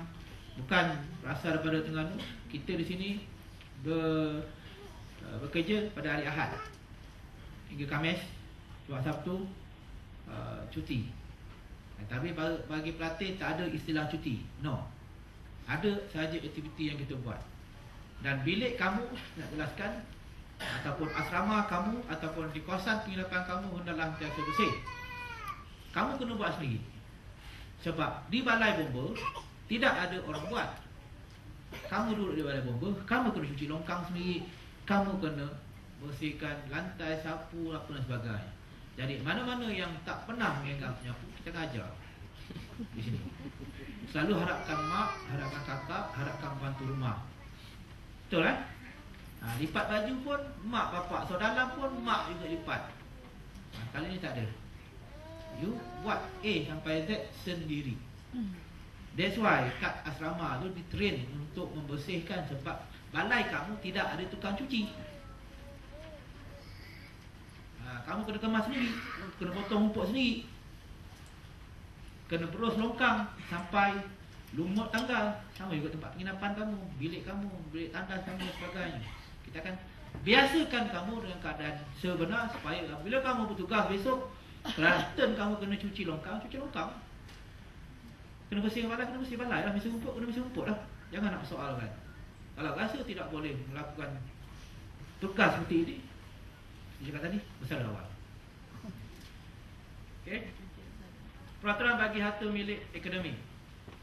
bukan berasal daripada Terengganu, kita di sini bekerja pada hari Ahad hingga Khamis, Jumaat, Sabtu cuti. Tapi bagi pelatih tak ada istilah cuti. No. Ada sahaja aktiviti yang kita buat. Dan bilik kamu, nak jelaskan, ataupun asrama kamu, ataupun di kawasan penginapan kamu hendaklah sentiasa bersih. Kamu kena buat sendiri. Sebab di balai bomba tidak ada orang buat. Kamu duduk di balai bomba, kamu kena cuci longkang sendiri, kamu kena bersihkan lantai, sapu, apa dan sebagainya. Jadi mana-mana yang tak pernah mengenggam penyapu, kita ajar di sini. Selalu harapkan mak, harapkan kakak, harapkan bantu rumah. Betul kan? Lipat baju pun mak, bapak, saudara pun mak juga lipat. Kali ni tak ada. You buat A sampai Z sendiri. That's why kat asrama tu ditrain untuk membersihkan, sebab balai kamu tidak ada tukang cuci. Kamu kena kemas sendiri, kena potong rumput sendiri, kena berus longkang sampai lumut tanggal. Sama juga tempat penginapan kamu, bilik kamu, bilik tandas kamu dan sebagainya. Kita akan biasakan kamu dengan keadaan sebenar, supaya bila kamu bertugas besok, Kelantan kamu kena cuci longkang, cuci longkang. Kena bersih balai, kena bersih balai lah. Bersih rumput, kena bersih rumput lah. Jangan nak persoalkan. Kalau rasa tidak boleh melakukan tugas seperti ini, saya cakap tadi, besar awal. Okay. Peraturan bagi harta milik akademi.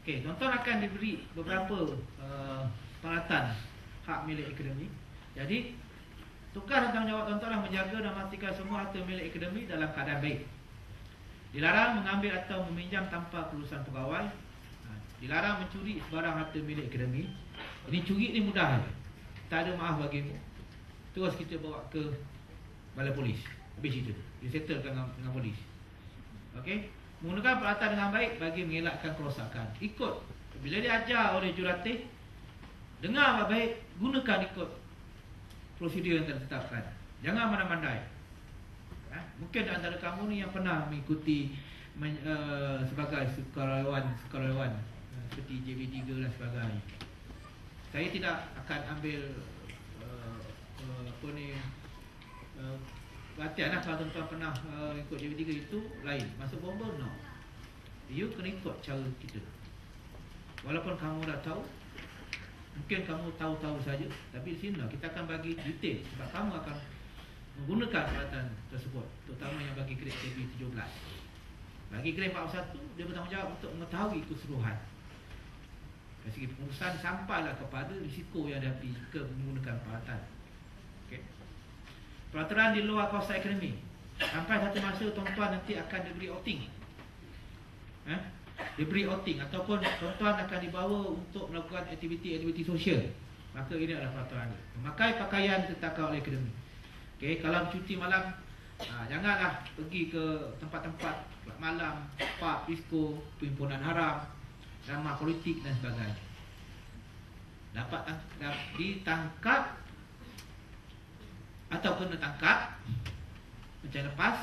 Okay, tuan-tuan akan diberi beberapa peralatan hak milik akademi. Jadi tugas dan tanggungjawab tuan-tuan adalah menjaga dan memastikan semua harta milik akademi dalam keadaan baik. Dilarang mengambil atau meminjam tanpa kelulusan pegawai. Dilarang mencuri sebarang harta milik akademi. Ini curi ni mudah saja. Tak ada maaf bagimu. Terus kita bawa ke balai polis. Habis itu. Disettlekan dengan polis. Okey. Menggunakan peralatan dengan baik bagi mengelakkan kerosakan. Ikut. Bila diajar oleh jurulatih, dengar baik-baik, gunakan ikut prosedur yang telah ditetapkan. Jangan mandai-mandai. Mungkin antara kamu ni yang pernah mengikuti sebagai sukarelawan seperti JB3 dan sebagainya. Saya tidak akan ambil perhatian lah kalau tuan-tuan pernah ikut JB3 itu lain. Masuk bomba, no. You kena ikut cara kita. Walaupun kamu dah tahu, mungkin kamu tahu-tahu saja, tapi di sini kita akan bagi detail sebab kamu akan menggunakan peralatan tersebut, terutama yang bagi grade KB17. Bagi grade 41, dia bertanggungjawab untuk mengetahui keseluruhan dari segi pengurusan sampailah kepada risiko yang dihadapi jika menggunakan peralatan. Okay. Peraturan di luar kawasan akademi. Sampai satu masa tuan-tuan nanti akan diberi outing. Diberi outing ataupun tuan-tuan akan dibawa untuk melakukan aktiviti-aktiviti sosial. Maka ini adalah peraturan. Memakai pakaian ditetapkan oleh akademi. Okay, kalau cuti malam, janganlah pergi ke tempat-tempat malam, pub, disco, perhimpunan haram, drama politik dan sebagainya. Dapat ditangkap atau kena tangkap. Macam lepas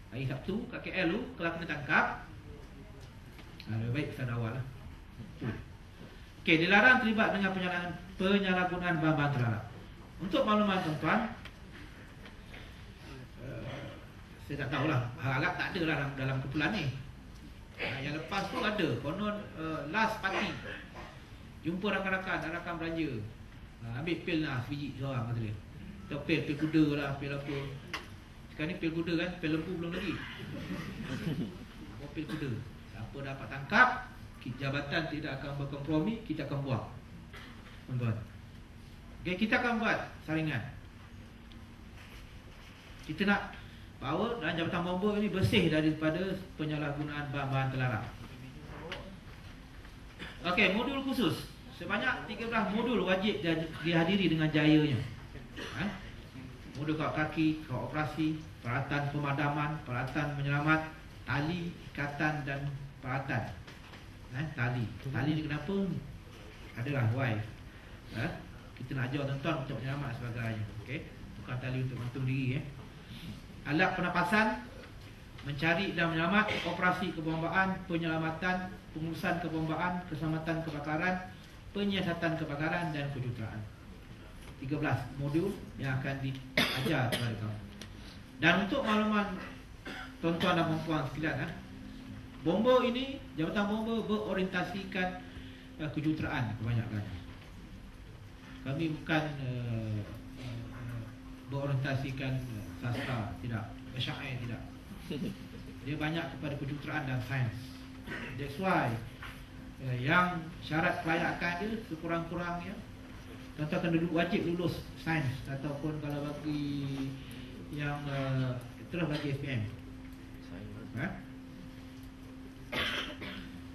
hari Sabtu kat KL tu, kalau kena tangkap, lebih baik kita awal lah. Okay, dilarang terlibat dengan penyalahgunaan bahan-bahan terlarang. Untuk makluman tuan-tuan, saya tak tahulah, harap tak ada lah dalam kumpulan ni. Yang lepas tu ada, konon last party, jumpa rakan-rakan belanja, ambil pil lah sebiji seorang kata dia. Atau pil kuda lah, pil apa. Sekarang ni pil kuda kan, pil lembu belum lagi. Pil kuda. Siapa dapat tangkap, jabatan tidak akan berkompromi, kita akan buang. Tuan-tuan. Okay, kita akan buat saringan. Kita nak bahawa dalam jabatan bomba ini bersih daripada penyalahgunaan bahan-bahan terlarang. Okey, modul khusus. Sebanyak 13 modul wajib dihadiri dengan jayanya. Modul kawat kaki, kawat operasi, peralatan pemadaman, peralatan menyelamat, tali, ikatan dan peralatan. Tali ni kenapa? adalah wife. Kita nak ajar tuan-tuan untuk menyelamat sebagainya. Okey, bukan tali untuk gantung diri. Alat pernafasan, mencari dan menyelamat, operasi kebombaan, penyelamatan, pengurusan kebombaan, keselamatan kebakaran, penyiasatan kebakaran dan kejuruteraan. 13 modul yang akan diajar kepada kamu. Dan untuk makluman tuan-tuan dan puan-puan sekalian, bomba ini, Jabatan Bomba berorientasikan kejuruteraan kebanyakan. Kami bukan berorientasikan sastra, tidak, syair tidak. Dia banyak kepada kejuruteraan dan sains. That's why yang syarat kelayakan dia sekurang-kurangnya tuan-tuan kena wajib lulus sains, ataupun kalau bagi yang terus bagi SPM.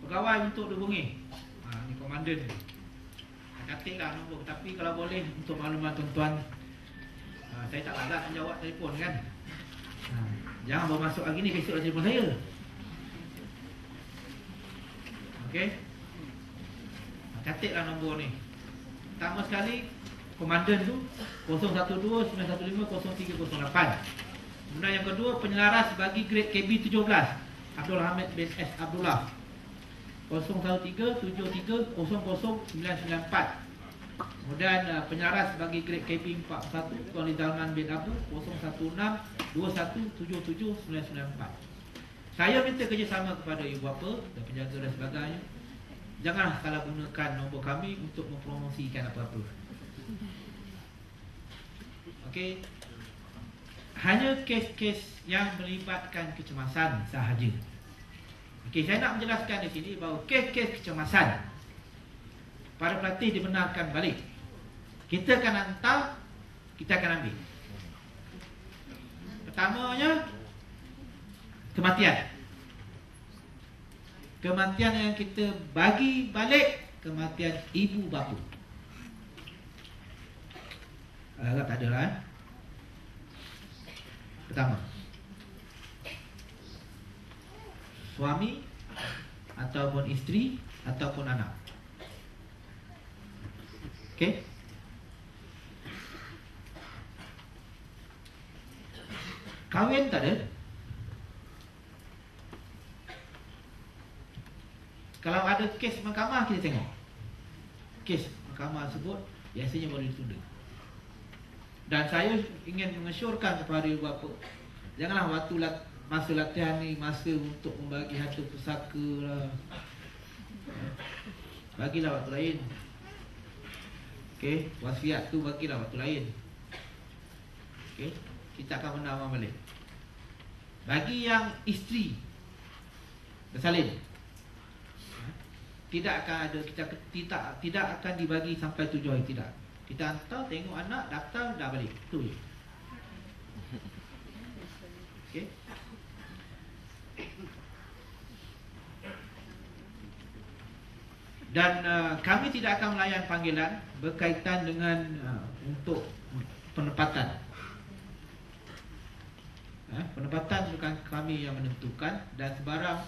Pegawai untuk dihubungi, ni komandan ni. Katiklah nombor, tapi kalau boleh untuk makluman tuan-tuan, saya tak larat menjawab telefon kan. Jangan bawa masuk lagi ni, besok telefon saya. Okey, catatlah nombor ni. Pertama sekali, komandan tu 012-915-0308. Kemudian yang kedua, penyelaras bagi grade KB17 Abdul Hamid bin S. Abdullah 013-73-00-994. Kemudian penyelaras bagi grade KB41 Tuan Lidalman bin Abu 016-21-77-994. Saya minta kerjasama kepada ibu bapa dan penjaga dan sebagainya. Janganlah salah gunakan nombor kami untuk mempromosikan apa-apa. Okey. Hanya kes-kes yang melibatkan kecemasan sahaja. Okey, saya nak menjelaskan di sini bahawa kes-kes kecemasan para pelatih dibenarkan balik. Kita akan hantar, kita akan ambil. Pertamanya, kematian. Kematian yang kita bagi balik, kematian ibu bapa. Agak tak ada lah. Pertama, suami ataupun isteri ataupun anak. Okey. Kahwin tak ada. Kalau ada kes mahkamah, kita tengok. Kes mahkamah tersebut biasanya boleh ditunda. Dan saya ingin mengesyorkan kepada ibu bapa, janganlah waktu masa latihan ni masa untuk membagi harta pusaka lah. Bagilah waktu lain. Okey, wasiat tu bagilah waktu lain. Okey, kita akan menawar balik. Bagi yang isteri bersalin, tidak akan ada, tidak akan dibagi sampai 7 hari, tidak. Kita hantar, tengok anak, daftar, dah balik. Itu je. Okey. Dan kami tidak akan melayan panggilan berkaitan dengan untuk penempatan. Penempatan bukan kami yang menentukan, dan sebarang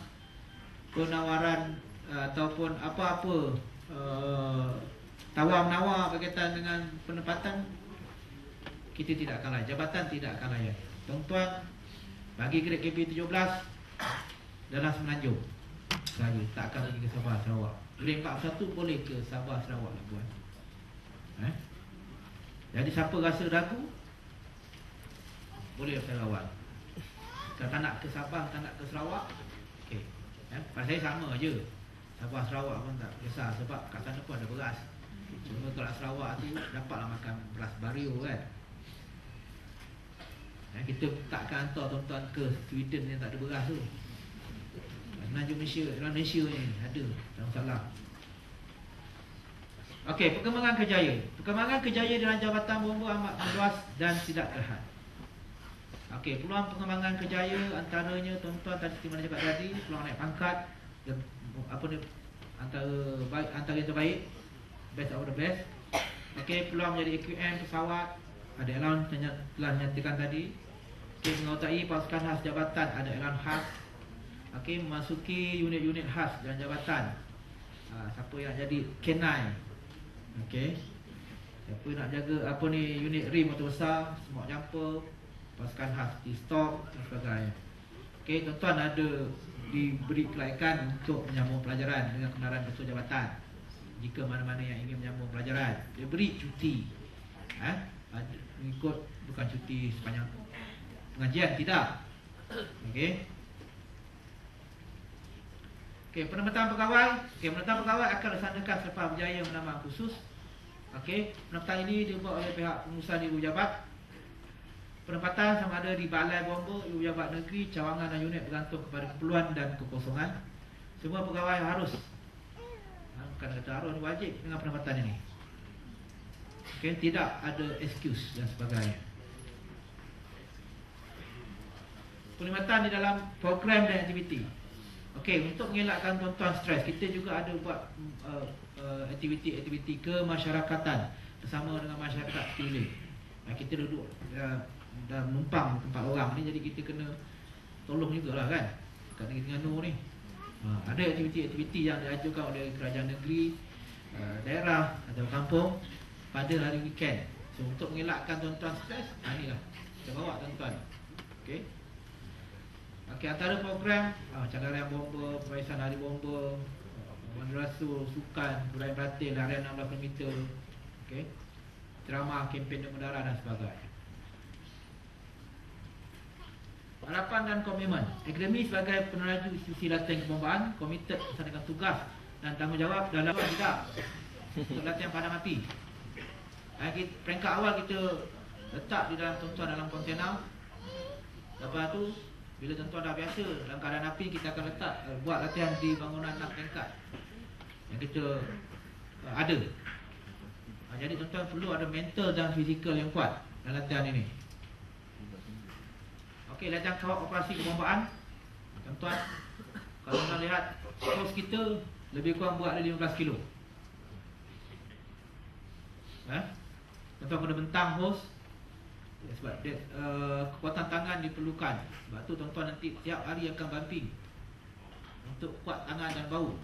penawaran ataupun apa-apa tawar-menawar berkaitan dengan penempatan, kita tidak akan layan. Jabatan tidak akan layan. Tuan-tuan bagi grade KB17 dalam Semenanjung sahaja, tak akan pergi ke Sabah Sarawak. Grade 41 boleh ke Sabah Sarawak lah buat. Jadi siapa rasa ragu, boleh saya rawat. Kalau tak nak ke Sabah, tak nak ke Sarawak, okey. Pada saya sama je. Sabah Sarawak pun tak kisah, sebab kat sana pun ada beras. Cuma kalau Sarawak tu dapatlah makan beras Bario kan. Kita takkan hantar tuan-tuan ke Sweden yang tak ada beras tu. Semenanjung Malaysia ni ada, tak masalah. Okey, perkembangan kejayaan. Perkembangan kejayaan dalam Jabatan Bomba amat meluas dan tidak terhad. Okey, peluang pengembangan kejayaan antaranya tuan-tuan tadi mana cakap tadi, peluang naik pangkat, apa ni, antara yang terbaik, best of the best. Okey, peluang menjadi AQM pesawat, ada elan telah nyatakan tadi. Okey, menguasai pasukan khas jabatan, ada elan khas. Okey, memasuki unit-unit khas dan jabatan. Siapa yang jadi K9, Okey. Siapa nak jaga apa ni unit rim motor besar, smok jumper, pasukan khas di stop dan sebagainya. Okey, tuan-tuan ada diberi kelaikan untuk menyambung pelajaran dengan kendaraan ketua jabatan. Jika mana-mana yang ingin menyambung pelajaran, dia beri cuti. Mengikut bukan cuti sepanjang pengajian, tidak. Okey. Okey, penempatan pegawai. Okey, penempatan pegawai akan dilaksanakan selepas berjaya menambah khusus. Okey, penempatan ini dibuat oleh pihak pengurusan ibu jabat. Penempatan sama ada di balai bomba, ibu jabat negeri, cawangan dan unit bergantung kepada keperluan dan kekosongan. Semua pegawai harus, bukan kata harus, wajib dengan penempatan ini. Okey, tidak ada excuse dan sebagainya. Penglibatan di dalam program dan aktiviti. Okey, untuk mengelakkan tuan-tuan stres, kita juga ada buat aktiviti-aktiviti kemasyarakatan bersama dengan masyarakat sekeliling. Kita duduk dah menumpang tempat orang ni, jadi kita kena tolong jugalah kan kat Negeri Terengganu ni. Ada aktiviti-aktiviti yang diajukan oleh kerajaan negeri, daerah atau kampung pada hari weekend. So untuk mengelakkan tuan-tuan stres, inilah kita bawa tuan-tuan. Okey. Okey, antara program cadangan bomba, peraisan hari bomba, Rasul, sukan, budaya batin, larian 16 km. Okey. Drama, kempen demam darah dan sebagainya. Harapan dan komitmen. Akademi sebagai peneraju institusi latihan kebombaan, komited melaksanakan tugas dan tanggungjawab dalam tidak untuk latihan padam api. Peringkat awal kita letak di dalam tuan-tuan dalam kontainer. Lepas tu bila tuan-tuan dah biasa dalam keadaan api, kita akan letak buat latihan di bangunan 6 tingkat yang kita ada. Jadi tuan-tuan perlu ada mental dan fizikal yang kuat dalam latihan ini. Okey, latihan kawal operasi kebombaan. Tuan-tuan, kalau anda lihat kos kita lebih kurang buat ada 15 kilo. Tuan-tuan kena bentang hos. Sebab kekuatan tangan diperlukan. Sebab tu tuan-tuan nanti tiap hari akan bumping untuk kuat tangan dan bau.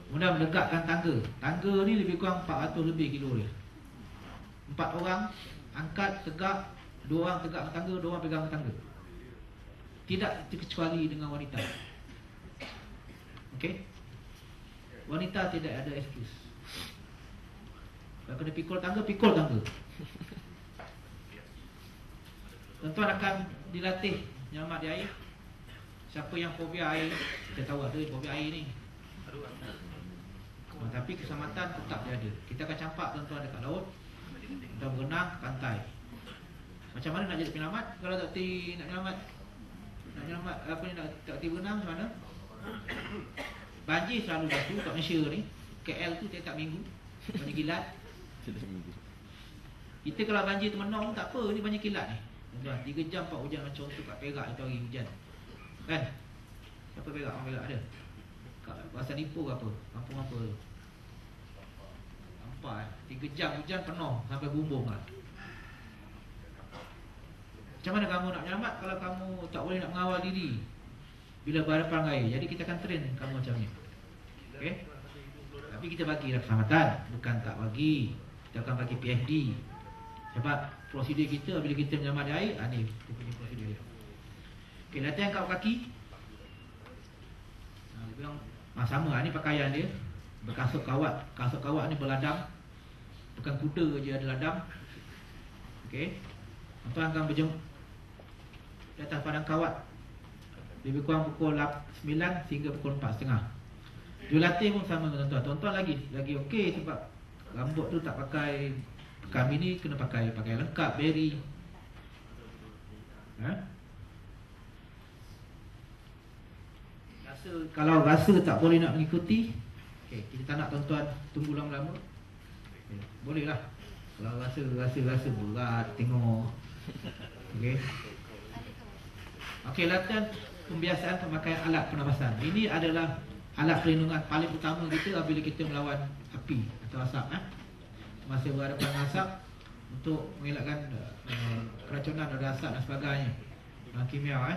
Kemudian menegakkan tangga. Tangga ni lebih kurang 400 lebih kilo dia. 4 orang angkat tegak, 2 orang tegak tangga, 2 orang pegang tangga. Tidak terkecuali dengan wanita. Okey. Wanita tidak ada excuse. Kalau kena pikul tangga, pikul tangga. Tuan-tuan akan dilatih nyelamat di air. Siapa yang fobia air, kita tahu ada fobia air ni. Tapi keselamatan tetap dia ada. Kita akan campak tuan-tuan dekat laut, kita berenang ke pantai. Macam mana nak jadi penyelamat? Kalau tak nak nyelamat apa ni, nak tak berenang macam mana? Banjir selalu berlaku kat Malaysia ni. KL tu tiap minggu banjir kilat. Kita kalau banjir termenung tak apa, ni banjir kilat ni. 3 jam 4 hujan macam tu kat Perak itu hari hujan. Kan? Siapa Perak? Orang Perak ada. Kat kawasan Ipoh ke apa? Kampung apa tu? Nampak 3 jam hujan penuh sampai bumbung lah. Macam mana kamu nak menyelamat kalau kamu tak boleh nak mengawal diri bila berhadapan air? Jadi kita akan train kamu macam ni. Okey? Tapi kita bagilah keselamatan, bukan tak bagi. Kita akan bagi PFD. Sebab prosedur kita bila kita menyelamat di air, ni punya prosedur dia. Okey, latihan kawat kaki. Dia bilang sama ni pakaian dia. Berkasut kawat. Kasut kawat ni berladang. Bukan kuda je ada ladang. Okey. Tuan akan berjumpa di atas padang kawat lebih kurang pukul 9 sehingga pukul 4.30. Dia latih pun sama dengan tuan-tuan. Tuan-tuan lagi okey sebab rambut tu tak pakai. Kami ni kena pakai lengkap, beri. Kalau rasa tak boleh nak mengikuti, okey, kita tak nak tuan-tuan tunggu lama-lama. Okay, bolehlah. Kalau rasa berat tengok. Okey. Okey, latihan pembiasaan pemakaian alat pernafasan. Ini adalah alat perlindungan paling utama kita apabila kita melawan api atau asap. Masa berhadapan dengan asap, untuk mengelakkan keracunan ada asap dan sebagainya, kimia.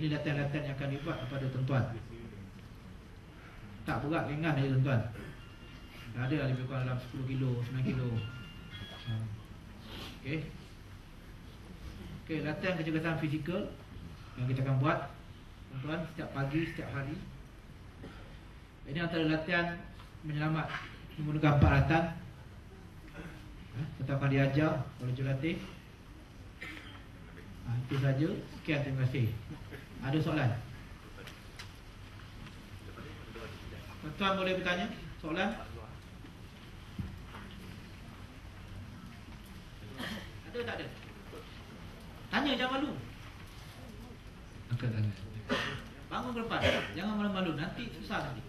Ini latihan-latihan yang akan dibuat kepada tuan-tuan. Tak berat, ringan saja tuan-tuan. Ada lah lebih kurang dalam 10 kilo, 9 kilo. Okey. Okey, latihan kecergasan fizikal yang kita akan buat tuan-tuan setiap pagi, setiap hari. Ini antara latihan menyelamat menggunakan peralatan. Kita akan diajar oleh jurulatih. Itu saja. Sekian, terima kasih. Ada soalan? Tuan-tuan boleh bertanya? Soalan? Ada tak ada? Tanya, jangan malu. Angkat tangan. Bangun ke depan. Jangan malu-malu. Nanti susah nanti.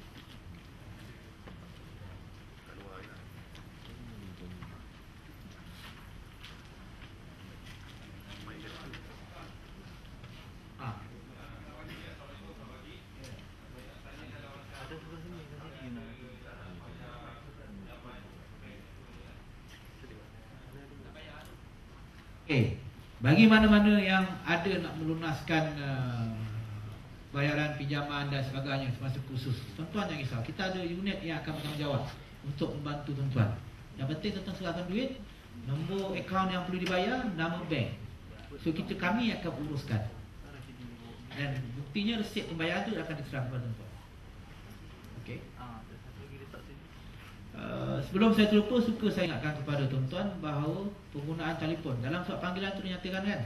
Okey, bagi mana-mana yang ada nak melunaskan bayaran pinjaman dan sebagainya semasa kursus, tuan-tuan jangan risau. Kita ada unit yang akan bertanggungjawab untuk membantu tuan-tuan. Yang penting tuan-tuan serahkan duit, nombor akaun yang perlu dibayar, nama bank. So kami akan uruskan. Dan buktinya resit pembayaran itu akan diserahkan kepada tuan-tuan. Okey. Sebelum saya terlupa, suka saya ingatkan kepada tuan-tuan bahawa penggunaan telefon dalam surat panggilan itu dinyatakan kan.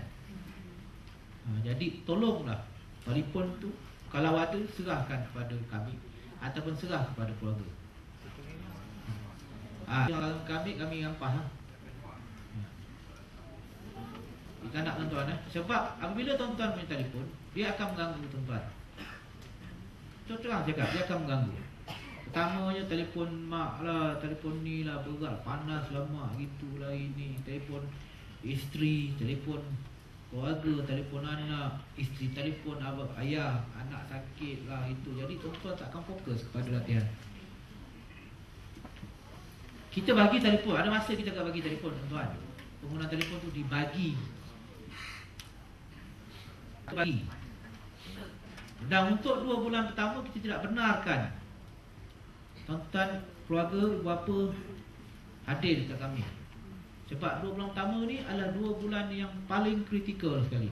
Jadi tolonglah telefon tu kalau ada serahkan kepada kami ataupun serah kepada keluarga. Kami yang faham. Kita nak tuan-tuan sebab apabila tuan-tuan punya telefon, dia akan mengganggu tuan-tuan. Terang cakap, dia akan mengganggu. Pertamanya telefon mak lah, telefon ni lah, berat, panas lama, gitulah ini. Telefon isteri, telefon keluarga, telefon anak, isteri telefon abang, ayah, anak sakit lah itu. Jadi tuan-tuan tak akan fokus kepada latihan. Kita bagi telefon, ada masa kita akan bagi telefon tuan-tuan. Penggunaan telefon tu dibagi. Dan untuk 2 bulan pertama kita tidak benarkan tuan-tuan, keluarga, ibu bapa hadir dekat kami. Sebab 2 bulan pertama ni adalah 2 bulan yang paling kritikal sekali.